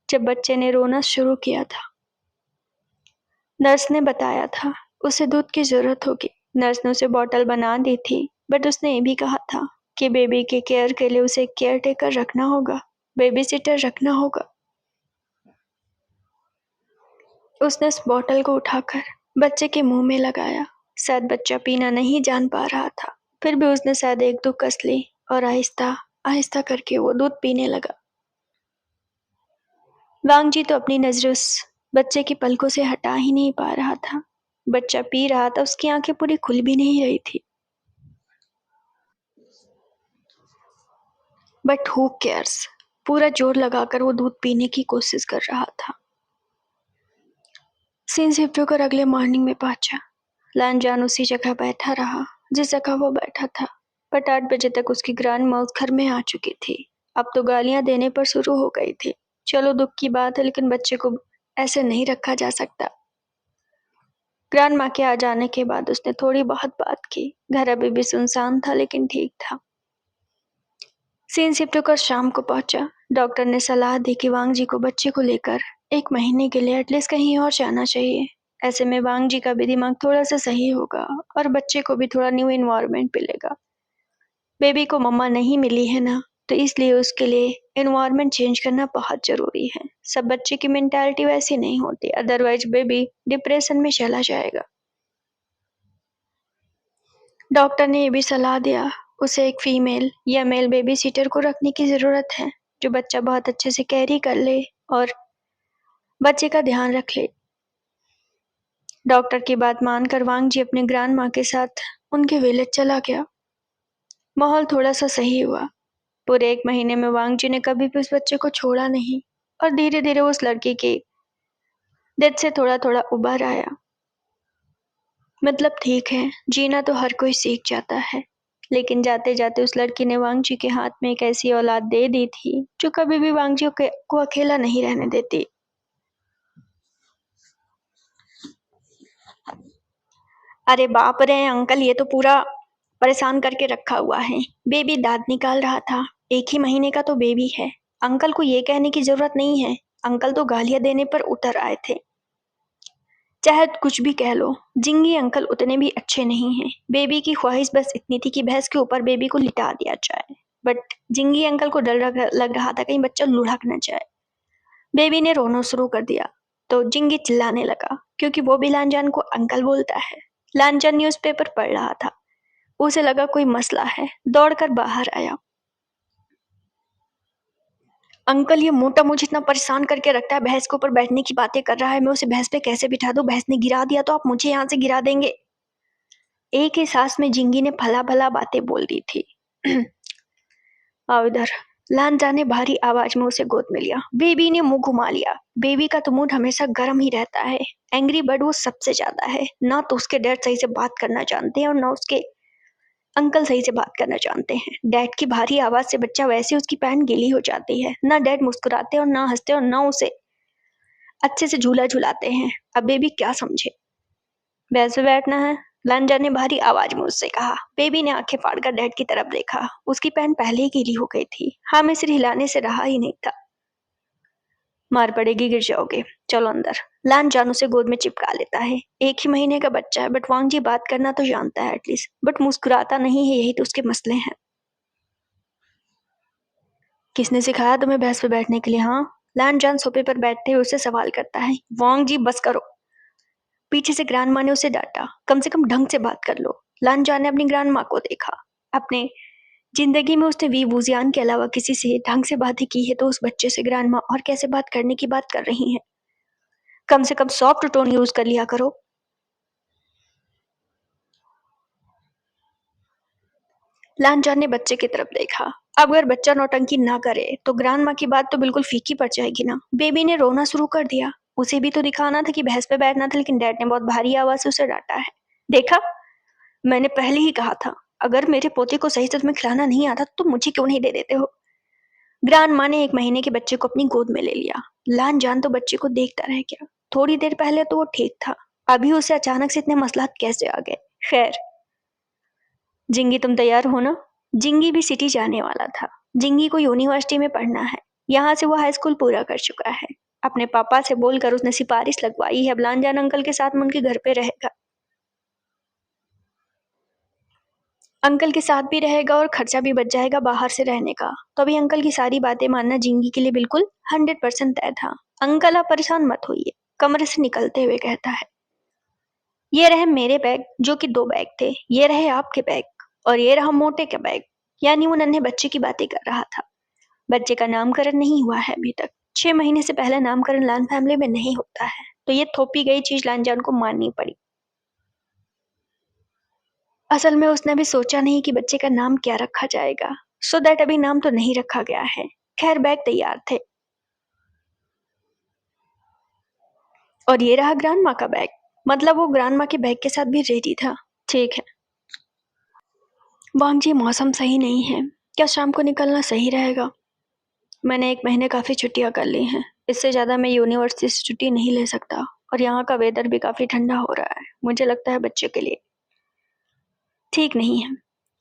जब बच्चे ने रोना शुरू किया था। नर्स ने बताया था उसे दूध की जरूरत होगी। नर्स ने उसे बॉटल बना दी थी, बट उसने ये भी कहा था कि बेबी के केयर के लिए उसे केयर टेकर रखना होगा, बेबी सिटर रखना होगा। उसने उस बॉटल को उठाकर बच्चे के मुंह में लगाया। शायद बच्चा पीना नहीं जान पा रहा था, फिर भी उसने शायद एक दो कस ली और आहिस्ता आहिस्ता करके वो दूध पीने लगा। वांगजी तो अपनी नजर उस बच्चे की पलकों से हटा ही नहीं पा रहा था। बच्चा पी रहा था, उसकी आंखें पूरी खुल भी नहीं रही थी। बट हु केयर्स, पूरा जोर लगाकर वो दूध पीने की कोशिश कर रहा था। सीन शिफ्ट होकर अगले मॉर्निंग में पहुंचा। लानजान उसी जगह बैठा रहा जिस जगह वो बैठा था। बट 8 बजे तक उसकी ग्रैंड माँ उस घर में आ चुकी थी। अब तो गालियां देने पर शुरू हो गई थी। चलो दुख की बात है, लेकिन बच्चे को ऐसे नहीं रखा जा सकता। ग्रैंड माँ के आ जाने के बाद उसने थोड़ी बहुत बात की। घर अभी भी सुनसान था, लेकिन ठीक था। सीन शिफ्ट होकर शाम को पहुंचा। डॉक्टर ने सलाह दी कि वांग जी को बच्चे को लेकर 1 महीने के लिए एटलीस्ट कहीं और जाना चाहिए। ऐसे में वांग जी का भी दिमाग थोड़ा सा सही होगा और बच्चे को भी थोड़ा न्यू इन्वायरमेंट मिलेगा। बेबी को मम्मा नहीं मिली है ना, तो इसलिए उसके लिए इन्वायरमेंट चेंज करना बहुत जरूरी है। सब बच्चे की मेंटालिटी वैसी नहीं होती, अदरवाइज बेबी डिप्रेशन में चला जाएगा। डॉक्टर ने ये भी सलाह दिया उसे एक फीमेल या मेल बेबी सीटर को रखने की जरूरत है, जो बच्चा बहुत अच्छे से कैरी कर ले और बच्चे का ध्यान रख ले। डॉक्टर की बात मानकर वांग जी अपने ग्रैंड माँ के साथ उनके विलेज चला गया। माहौल थोड़ा सा सही हुआ। पूरे 1 महीने में वांग जी ने कभी भी उस बच्चे को छोड़ा नहीं और धीरे धीरे उस लड़की की डेथ से थोड़ा थोड़ा उबर आया। मतलब ठीक है, जीना तो हर कोई सीख जाता है, लेकिन जाते जाते उस लड़की ने वांग जी के हाथ में एक ऐसी औलाद दे दी थी जो कभी भी वांग जी को अकेला नहीं रहने देती। अरे बाप रे अंकल, ये तो पूरा परेशान करके रखा हुआ है। बेबी दांत निकाल रहा था। 1 ही महीने का तो बेबी है। अंकल को ये कहने की जरूरत नहीं है। अंकल तो गालियां देने पर उतर आए थे। चाहे कुछ भी कह लो, जिंगी अंकल उतने भी अच्छे नहीं हैं। बेबी की ख्वाहिश बस इतनी थी कि भैंस के ऊपर बेबी को लिटा दिया जाए, बट जिंगी अंकल को डर लग रहा था कहीं बच्चा लुढ़क न जाए। बेबी ने रोना शुरू कर दिया तो जिंगी चिल्लाने लगा, क्योंकि वो भी लानजान को अंकल बोलता है। लानजान न्यूज़पेपर पढ़ रहा था। उसे लगा कोई मसला है, दौड़कर बाहर आया। अंकल, ये मोटा मुझे इतना परेशान करके रखता है, भैंस के ऊपर बैठने की बातें कर रहा है। मैं उसे भैंस पे कैसे बिठा दूं? भैंस ने गिरा दिया तो आप मुझे यहाँ से गिरा देंगे। एक ही सांस में जिंगी ने भला भला बातें बोल दी थी। आओ इधर। लानजान ने भारी आवाज में उसे गोद में लिया। बेबी ने मुंह घुमा लिया। बेबी का तो मूड हमेशा गर्म ही रहता है। एंग्री बर्ड वो सबसे ज्यादा है। ना तो उसके डैड सही से बात करना जानते हैं और ना उसके अंकल सही से बात करना जानते हैं। डैड की भारी आवाज से बच्चा वैसे उसकी पैंट गीली हो जाती है। ना डैड मुस्कुराते और ना हंसते और ना उसे अच्छे से झूला झुलाते हैं। अब बेबी क्या समझे? भैंस पे बैठना है, लंजा ने भारी आवाज में उससे कहा। बेबी ने आंखें फाड़कर डैड की तरफ देखा। उसकी पैंट पहले ही गीली हो गई थी। हाँ, में सिर हिलाने से रहा ही नहीं था। मार पड़ेगी, गिर जाओगे, चलो अंदर। लान जान उसे गोद में चिपका लेता है। 1 ही महीने का बच्चा है, बट वांग जी बात करना तो जानता है एटलीस्ट, बट मुस्कुराता नहीं है, यही तो उसके मसले हैं। किसने सिखाया तुम्हें भैंस पे बैठने के लिए? हाँ, लान जान सोफे पर बैठते हुए उससे सवाल करता है। वांग जी बस करो, पीछे से ग्रैंड माँ ने उसे डांटा। कम से कम ढंग से बात कर लो। लान जान ने अपनी ग्रैंड माँ को देखा। अपने जिंदगी में उसने वी वूजियान के अलावा किसी से ढंग से बातें की है तो उस बच्चे से ग्रैंड माँ और कैसे बात करने की बात कर रही हैं। कम से कम सॉफ्ट टोन यूज कर लिया करो। लानजान ने बच्चे की तरफ देखा। अब अगर बच्चा नौटंकी ना करे तो ग्रांड माँ की बात तो बिल्कुल फीकी पड़ जाएगी ना। बेबी ने रोना शुरू कर दिया। उसे भी तो दिखाना था कि भैंस पे बैठना था, लेकिन डैड ने बहुत भारी आवाज से उसे डांटा है। देखा, मैंने पहले ही कहा था, अगर मेरे पोते को सही से तुम्हें खिलाना नहीं आता तो मुझे क्यों नहीं दे देते हो? ग्रांड माँ ने 1 महीने के बच्चे को अपनी गोद में ले लिया। लानजान तो बच्चे को देखता रह गया। थोड़ी देर पहले तो वो ठीक था, अभी उसे अचानक से इतने मसलात कैसे आ गए? खैर, जिंगी तुम तैयार हो ना? जिंगी भी सिटी जाने वाला था। जिंगी को यूनिवर्सिटी में पढ़ना है। यहाँ से वो हाई स्कूल पूरा कर चुका है। अपने पापा से बोलकर उसने सिफारिश लगवाई है। अब लानजान अंकल के साथ में उनके घर पे रहेगा। अंकल के साथ भी रहेगा और खर्चा भी बच जाएगा बाहर से रहने का। तो अभी अंकल की सारी बातें मानना जिंगी के लिए बिल्कुल 100% तय था। अंकल आप परेशान मत होइए, कमरे से निकलते हुए कहता है। ये रहे मेरे बैग, जो कि 2 बैग थे। ये रहे आपके बैग, और ये रहा मोटे का बैग। यानी वो नन्हे बच्चे की बातें कर रहा था। बच्चे का नामकरण नहीं हुआ है अभी तक। 6 महीने से पहले नामकरण लान फैमिली में नहीं होता है, तो ये थोपी गई चीज लानजान को माननी पड़ी। असल में उसने अभी सोचा नहीं कि बच्चे का नाम क्या रखा जाएगा, सो दैट अभी नाम तो नहीं रखा गया है। खैर, बैग तैयार थे। और ये रहा ग्रांड माँ का बैग, मतलब वो ग्रांड माँ के बैग के साथ भी रेडी था। ठीक है वांग जी, मौसम सही नहीं है, क्या शाम को निकलना सही रहेगा? मैंने 1 महीने काफ़ी छुट्टियां कर ली हैं। इससे ज़्यादा मैं यूनिवर्सिटी से छुट्टी नहीं ले सकता, और यहाँ का वेदर भी काफ़ी ठंडा हो रहा है। मुझे लगता है बच्चे के लिए ठीक नहीं है।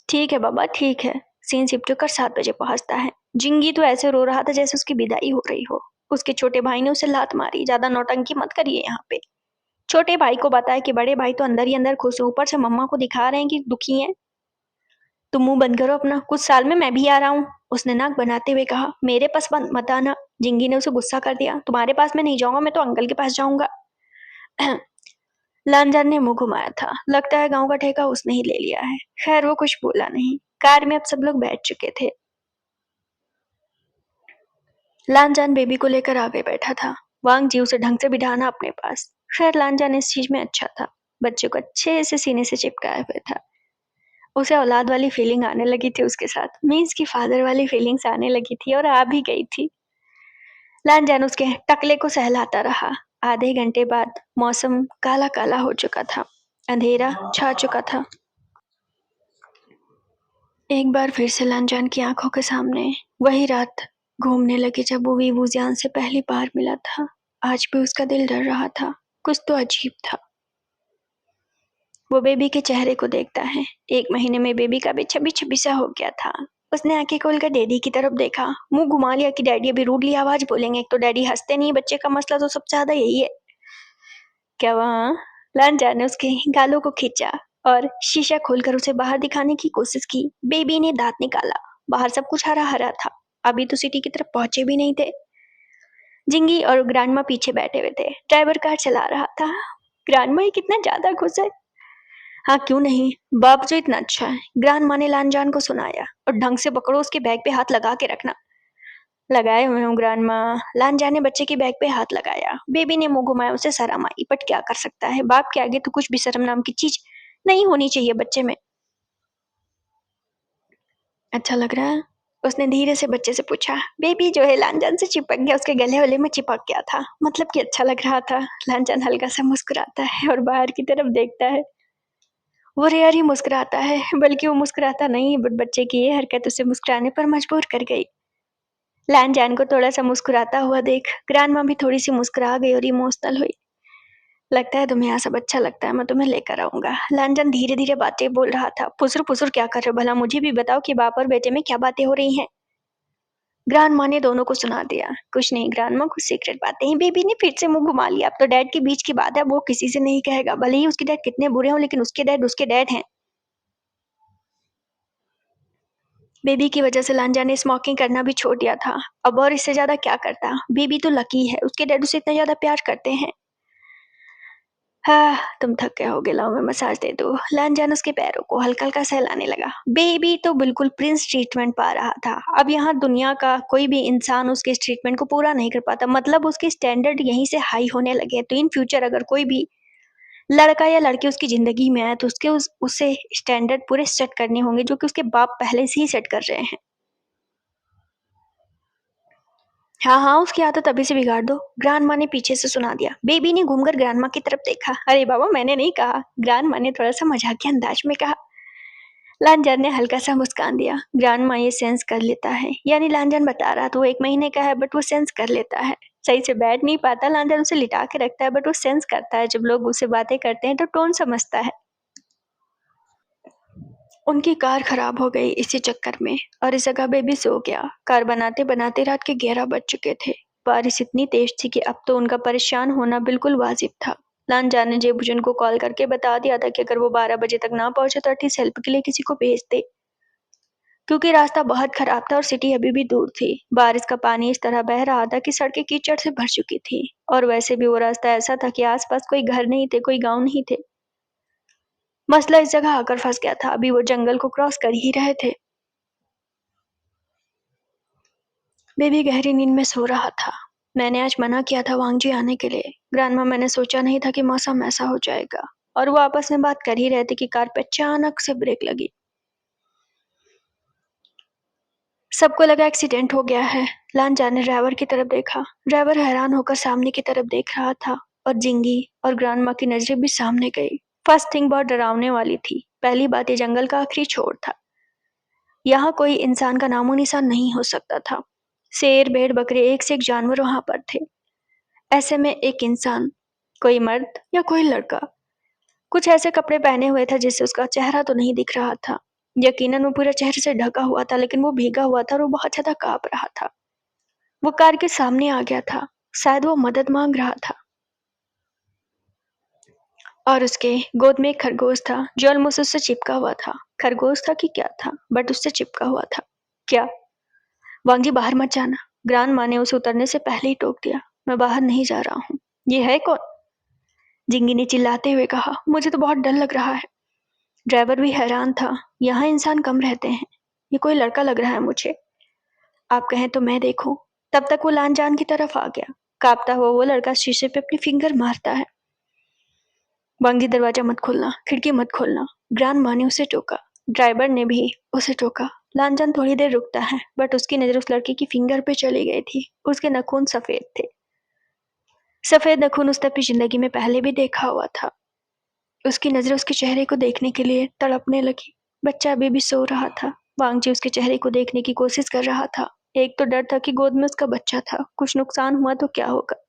ठीक है बाबा, ठीक है। सीन सिप्टो कर 7 बजे पहुँचता है। जिंगी तो ऐसे रो रहा था जैसे उसकी विदाई हो रही हो। उसके छोटे भाई ने उसे लात मारी। ज़्यादा नौटंकी मत करिए यहाँ पे। छोटे भाई को बताया कि बड़े भाई तो अंदर ही अंदर खुश है, ऊपर से मम्मा को दिखा रहे हैं कि दुखी हैं। तुम मुंह बंद करो अपना, कुछ साल में मैं भी आ रहा हूँ, उसने नाक बनाते हुए कहा। मेरे पास मत आना। जिंगी ने उसे गुस्सा कर दिया। तुम्हारे पास मैं नहीं जाऊंगा, मैं तो अंकल के पास जाऊंगा। लानजान ने मुंह घुमाया था। लगता है गांव का ठेका उसने ही ले लिया है। खैर, वो कुछ बोला नहीं। कार में अब सब लोग बैठ चुके थे। लानजान बेबी को लेकर आगे बैठा था। वांग जी उसे ढंग से बिठाना अपने पास। खैर, लानजान इस चीज में अच्छा था। बच्चे को अच्छे से सीने से चिपकाया हुआ था। उसे औलाद वाली फीलिंग आने लगी थी उसके साथ, मीन्स की फादर वाली फीलिंग्स आने लगी थी, और आ भी गई थी। लानजान उसके टकले को सहलाता रहा। आधे घंटे बाद मौसम काला काला हो चुका था। अंधेरा छा चुका था। एक बार फिर से लानजान की आंखों के सामने वही रात घूमने लगी जब वो वीवूजियान से पहली बार मिला था। आज भी उसका दिल डर रहा था। कुछ तो अजीब था। वो बेबी के चेहरे को देखता है। 1 महीने में बेबी का भी छब्बी छब्बी सा हो गया था। उसने आंखें खोलकर डैडी की तरफ देखा। मुंह घुमा लिया कि डैडी अभी रूडली आवाज बोलेंगे। एक तो डैडी हंसते नहीं, बच्चे का मसला तो सबसे ज्यादा यही है। क्या वहाँ? लानजान ने उसके गालों को खींचा और शीशा खोलकर उसे बाहर दिखाने की कोशिश की। बेबी ने दांत निकाला। बाहर सब कुछ हरा हरा था। अभी तो सिटी की तरफ पहुंचे भी नहीं थे। जिंगी और ग्रैंडमा पीछे बैठे हुए थे। ड्राइवर कार चला रहा था। ग्रैंडमा ये कितना ज्यादा खुश है। हाँ, क्यों नहीं, बाप जो इतना अच्छा है। ग्रैंडमा ने लानजान को सुनाया। और ढंग से पकड़ो, उसके बैग पे हाथ लगा के रखना। लगाए हुए हूँ ग्रैंडमा। लानजान ने बच्चे के बैग पे हाथ लगाया। बेबी ने मुंह घुमाया, उसे शर्म आई, बट क्या कर सकता है, बाप के आगे तो कुछ भी शर्म नाम की चीज नहीं होनी चाहिए बच्चे में। अच्छा लग रहा है? उसने धीरे से बच्चे से पूछा। बेबी जो है लानजान से चिपक गया, उसके गले वले में चिपक गया था, मतलब कि अच्छा लग रहा था। लानजान हल्का सा मुस्कुराता है और बाहर की तरफ देखता है। वो रेयर ही मुस्कुराता है, बल्कि वो मुस्कुराता नहीं, बट बच्चे की ये हरकत उसे मुस्कुराने पर मजबूर कर गई। लैन-जैन को थोड़ा-सा मुस्कुराता हुआ देख ग्रैंडमा भी थोड़ी-सी मुस्कुरा गई और इमोशनल हुई। लगता है तुम्हें यहाँ सब अच्छा लगता है, मैं तुम्हें लेकर आऊँगा। लैन-जैन धीरे-धीरे बातें बोल रहा था। फुसुर-फुसुर क्या कर रहे हो भला? मुझे भी बताओ कि बाप और बेटे में क्या बातें हो रही हैं? ग्रैंडमा ने दोनों को सुना दिया। कुछ नहीं ग्रैंडमा, कुछ सीक्रेट बातें हैं। बेबी ने फिर से मुँह घुमा लिया। अब तो डैड के बीच की बात है, वो किसी से नहीं कहेगा। भले ही उसके डैड कितने बुरे हों, लेकिन उसके डैड हैं। बेबी की वजह से लांजा ने स्मोकिंग करना भी छोड़ दिया था। अब और इससे ज़्यादा क्या करता? बेबी तो लकी है, उसके डैड उसे इतना ज़्यादा प्यार करते हैं। हाँ, तुम थक गए होगे, लाओ मैं मसाज दे दूँ। लांजा ने उसके पैरों को हल्का-हल्का सहलाने लगा। बेबी तो बिल्कुल प्रिंस ट्रीटमेंट पा रहा था। अब यहाँ दुनिया का कोई भी इंसान उसके इस ट्रीटमेंट को पूरा नहीं कर पाता। मतलब उसके स्टैंडर्ड यहीं से हाई होने लगे हैं। तो इन फ्यूचर अगर कोई भी लड़का या लड़की उसकी ज़िंदगी में आए तो उसके उसे स्टैंडर्ड पूरे सेट करने होंगे, जो कि उसके बाप पहले से ही सेट कर रहे हैं। हाँ, हाँ, उसकी आदत अभी से बिगाड़ दो। ग्रैंडमा ने पीछे से सुना दिया। बेबी ने घूमकर ग्रैंडमा की तरफ देखा। अरे बाबा, मैंने नहीं कहा। ग्रैंडमा ने थोड़ा-सा मजाकिया अंदाज में कहा। लांजन ने हल्का-सा मुस्कान दिया। ग्रैंडमा ये सेंस कर लेता है। यानी लांजन बता रहा था वो 1 महीने का है, बट वो सेंस कर लेता है। सही से बैठ नहीं पाता, लांजन उसे लिटा के रखता है, बट वो सेंस करता है। जब लोग उससे बातें करते हैं तो टोन समझता है। उनकी कार खराब हो गई इसी चक्कर में, और इस जगह बेबी सो गया। कार बनाते बनाते रात के 11 बज चुके थे। बारिश इतनी तेज थी कि अब तो उनका परेशान होना बिल्कुल वाजिब था। लांजा ने जेबुजन को कॉल करके बता दिया था कि अगर वो 12 बजे तक ना पहुंचे तो एटलीस्ट हेल्प के लिए किसी को भेज दे, क्योंकि रास्ता बहुत खराब था और सिटी अभी भी दूर थी। बारिश का पानी इस तरह बह रहा था कि सड़कें कीचड़ से भर चुकी थी, और वैसे भी वो रास्ता ऐसा था कि आसपास कोई घर नहीं थे, कोई गांव नहीं थे। मसला इस जगह आकर फंस गया था। अभी वो जंगल को क्रॉस कर ही रहे थे। बेबी गहरी नींद में सो रहा था। मैंने आज मना किया था वांगजी आने के लिए। ग्रैंडमा, मैंने सोचा नहीं था कि मौसम ऐसा हो जाएगा। और वो आपस में बात कर ही रहे थे कि कार पे अचानक से ब्रेक लगी। सबको लगा एक्सीडेंट हो गया है। लांजा ने ड्राइवर की तरफ देखा। ड्राइवर हैरान होकर सामने की तरफ देख रहा था, और जिंगी और ग्रैंडमा की नजरें भी सामने गई। फर्स्ट थिंग बहुत डरावने वाली थी। पहली बात, ये जंगल का आखिरी छोर था। यहाँ कोई इंसान का नामो निशान नहीं हो सकता था। शेर, भेड़, बकरे, एक से एक जानवर वहां पर थे। ऐसे में एक इंसान, कोई मर्द या कोई लड़का, कुछ ऐसे कपड़े पहने हुए था जिससे उसका चेहरा तो नहीं दिख रहा था। यकीनन वो पूरे चेहरे से ढका हुआ था, लेकिन वो भीगा हुआ था और वो बहुत ज्यादा कांप रहा था। वो कार के सामने आ गया था। शायद वो मदद मांग रहा था। और उसके गोद में एक खरगोश था जो ऑलमोस्ट उससे चिपका हुआ था। खरगोश था कि क्या था, बट उससे चिपका हुआ था। क्या? वांगी, बाहर मत जाना। ग्रांड माँ ने उसे उतरने से पहले ही टोक दिया। मैं बाहर नहीं जा रहा हूँ। ये है कौन? जिंगी ने चिल्लाते हुए कहा। मुझे तो बहुत डर लग रहा है। ड्राइवर भी हैरान था। यहाँ इंसान कम रहते हैं। ये कोई लड़का लग रहा है मुझे। आप कहें तो मैं देखूं। तब तक वो लानजान की तरफ आ गया। कांपता हुआ वो लड़का शीशे पे अपनी फिंगर मारता है। वांगी, दरवाजा मत खोलना, खिड़की मत खोलना। ग्रांड माँ ने उसे टोका। ड्राइवर ने भी उसे टोका। लानजान थोड़ी देर रुकता है, बट उसकी नजर उस लड़के की फिंगर पे चली गई थी। उसके नाखून सफेद थे। सफेद नाखून उसने अपनी जिंदगी में पहले भी देखा हुआ था। उसकी नजर उसके चेहरे को देखने के लिए तड़पने लगी। बच्चा अभी भी सो रहा था। वांगजी उसके चेहरे को देखने की कोशिश कर रहा था। एक तो डर था कि गोद में उसका बच्चा था, कुछ नुकसान हुआ तो क्या होगा,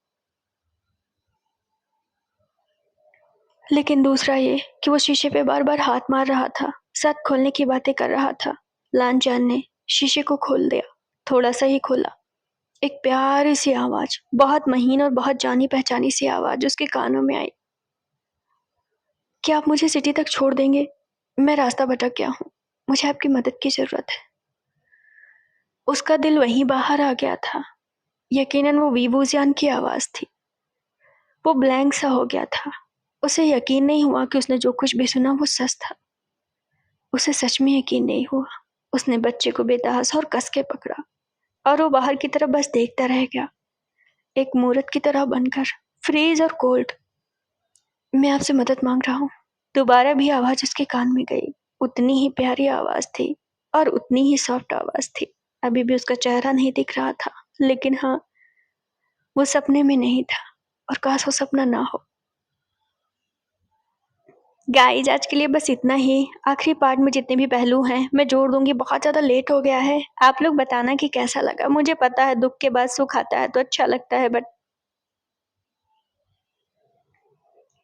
लेकिन दूसरा ये कि वो शीशे पे बार बार हाथ मार रहा था, साथ खोलने की बातें कर रहा था। लानचान ने शीशे को खोल दिया। थोड़ा सा ही खोला। एक प्यारी सी आवाज, बहुत महीन और बहुत जानी पहचानी सी आवाज उसके कानों में आई। क्या आप मुझे सिटी तक छोड़ देंगे? मैं रास्ता भटक गया हूँ। मुझे आपकी मदद की जरूरत है। उसका दिल वहीं बाहर आ गया था। यकीनन वो वीवूजियान की आवाज थी। वो ब्लैंक सा हो गया था। उसे यकीन नहीं हुआ कि उसने जो कुछ भी सुना वो सच था। उसे सच में यकीन नहीं हुआ। उसने बच्चे को बेतहाशा और कस के पकड़ा, और वो बाहर की तरफ बस देखता रह गया, एक मूर्त की तरह बनकर, फ्रीज और कोल्ड। मैं आपसे मदद मांग रहा हूँ। दोबारा भी आवाज उसके कान में गई। उतनी ही प्यारी आवाज थी, और उतनी ही सॉफ्ट आवाज थी। अभी भी उसका चेहरा नहीं दिख रहा था, लेकिन हाँ, वो सपने में नहीं था, और काश वो सपना ना हो। गाइस आज के लिए बस इतना ही। आखिरी पार्ट में जितने भी पहलू हैं मैं जोड़ दूंगी, बहुत ज़्यादा लेट हो गया है। आप लोग बताना कि कैसा लगा। मुझे पता है दुख के बाद सुख आता है तो अच्छा लगता है, बट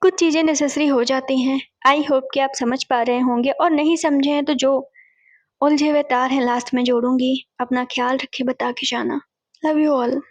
कुछ चीज़ें नेसेसरी हो जाती हैं। आई होप कि आप समझ पा रहे होंगे, और नहीं समझे हैं तो जो उलझे हुए तार हैं लास्ट में जोड़ूंगी। अपना ख्याल रखिए, बता के जाना। Love you all.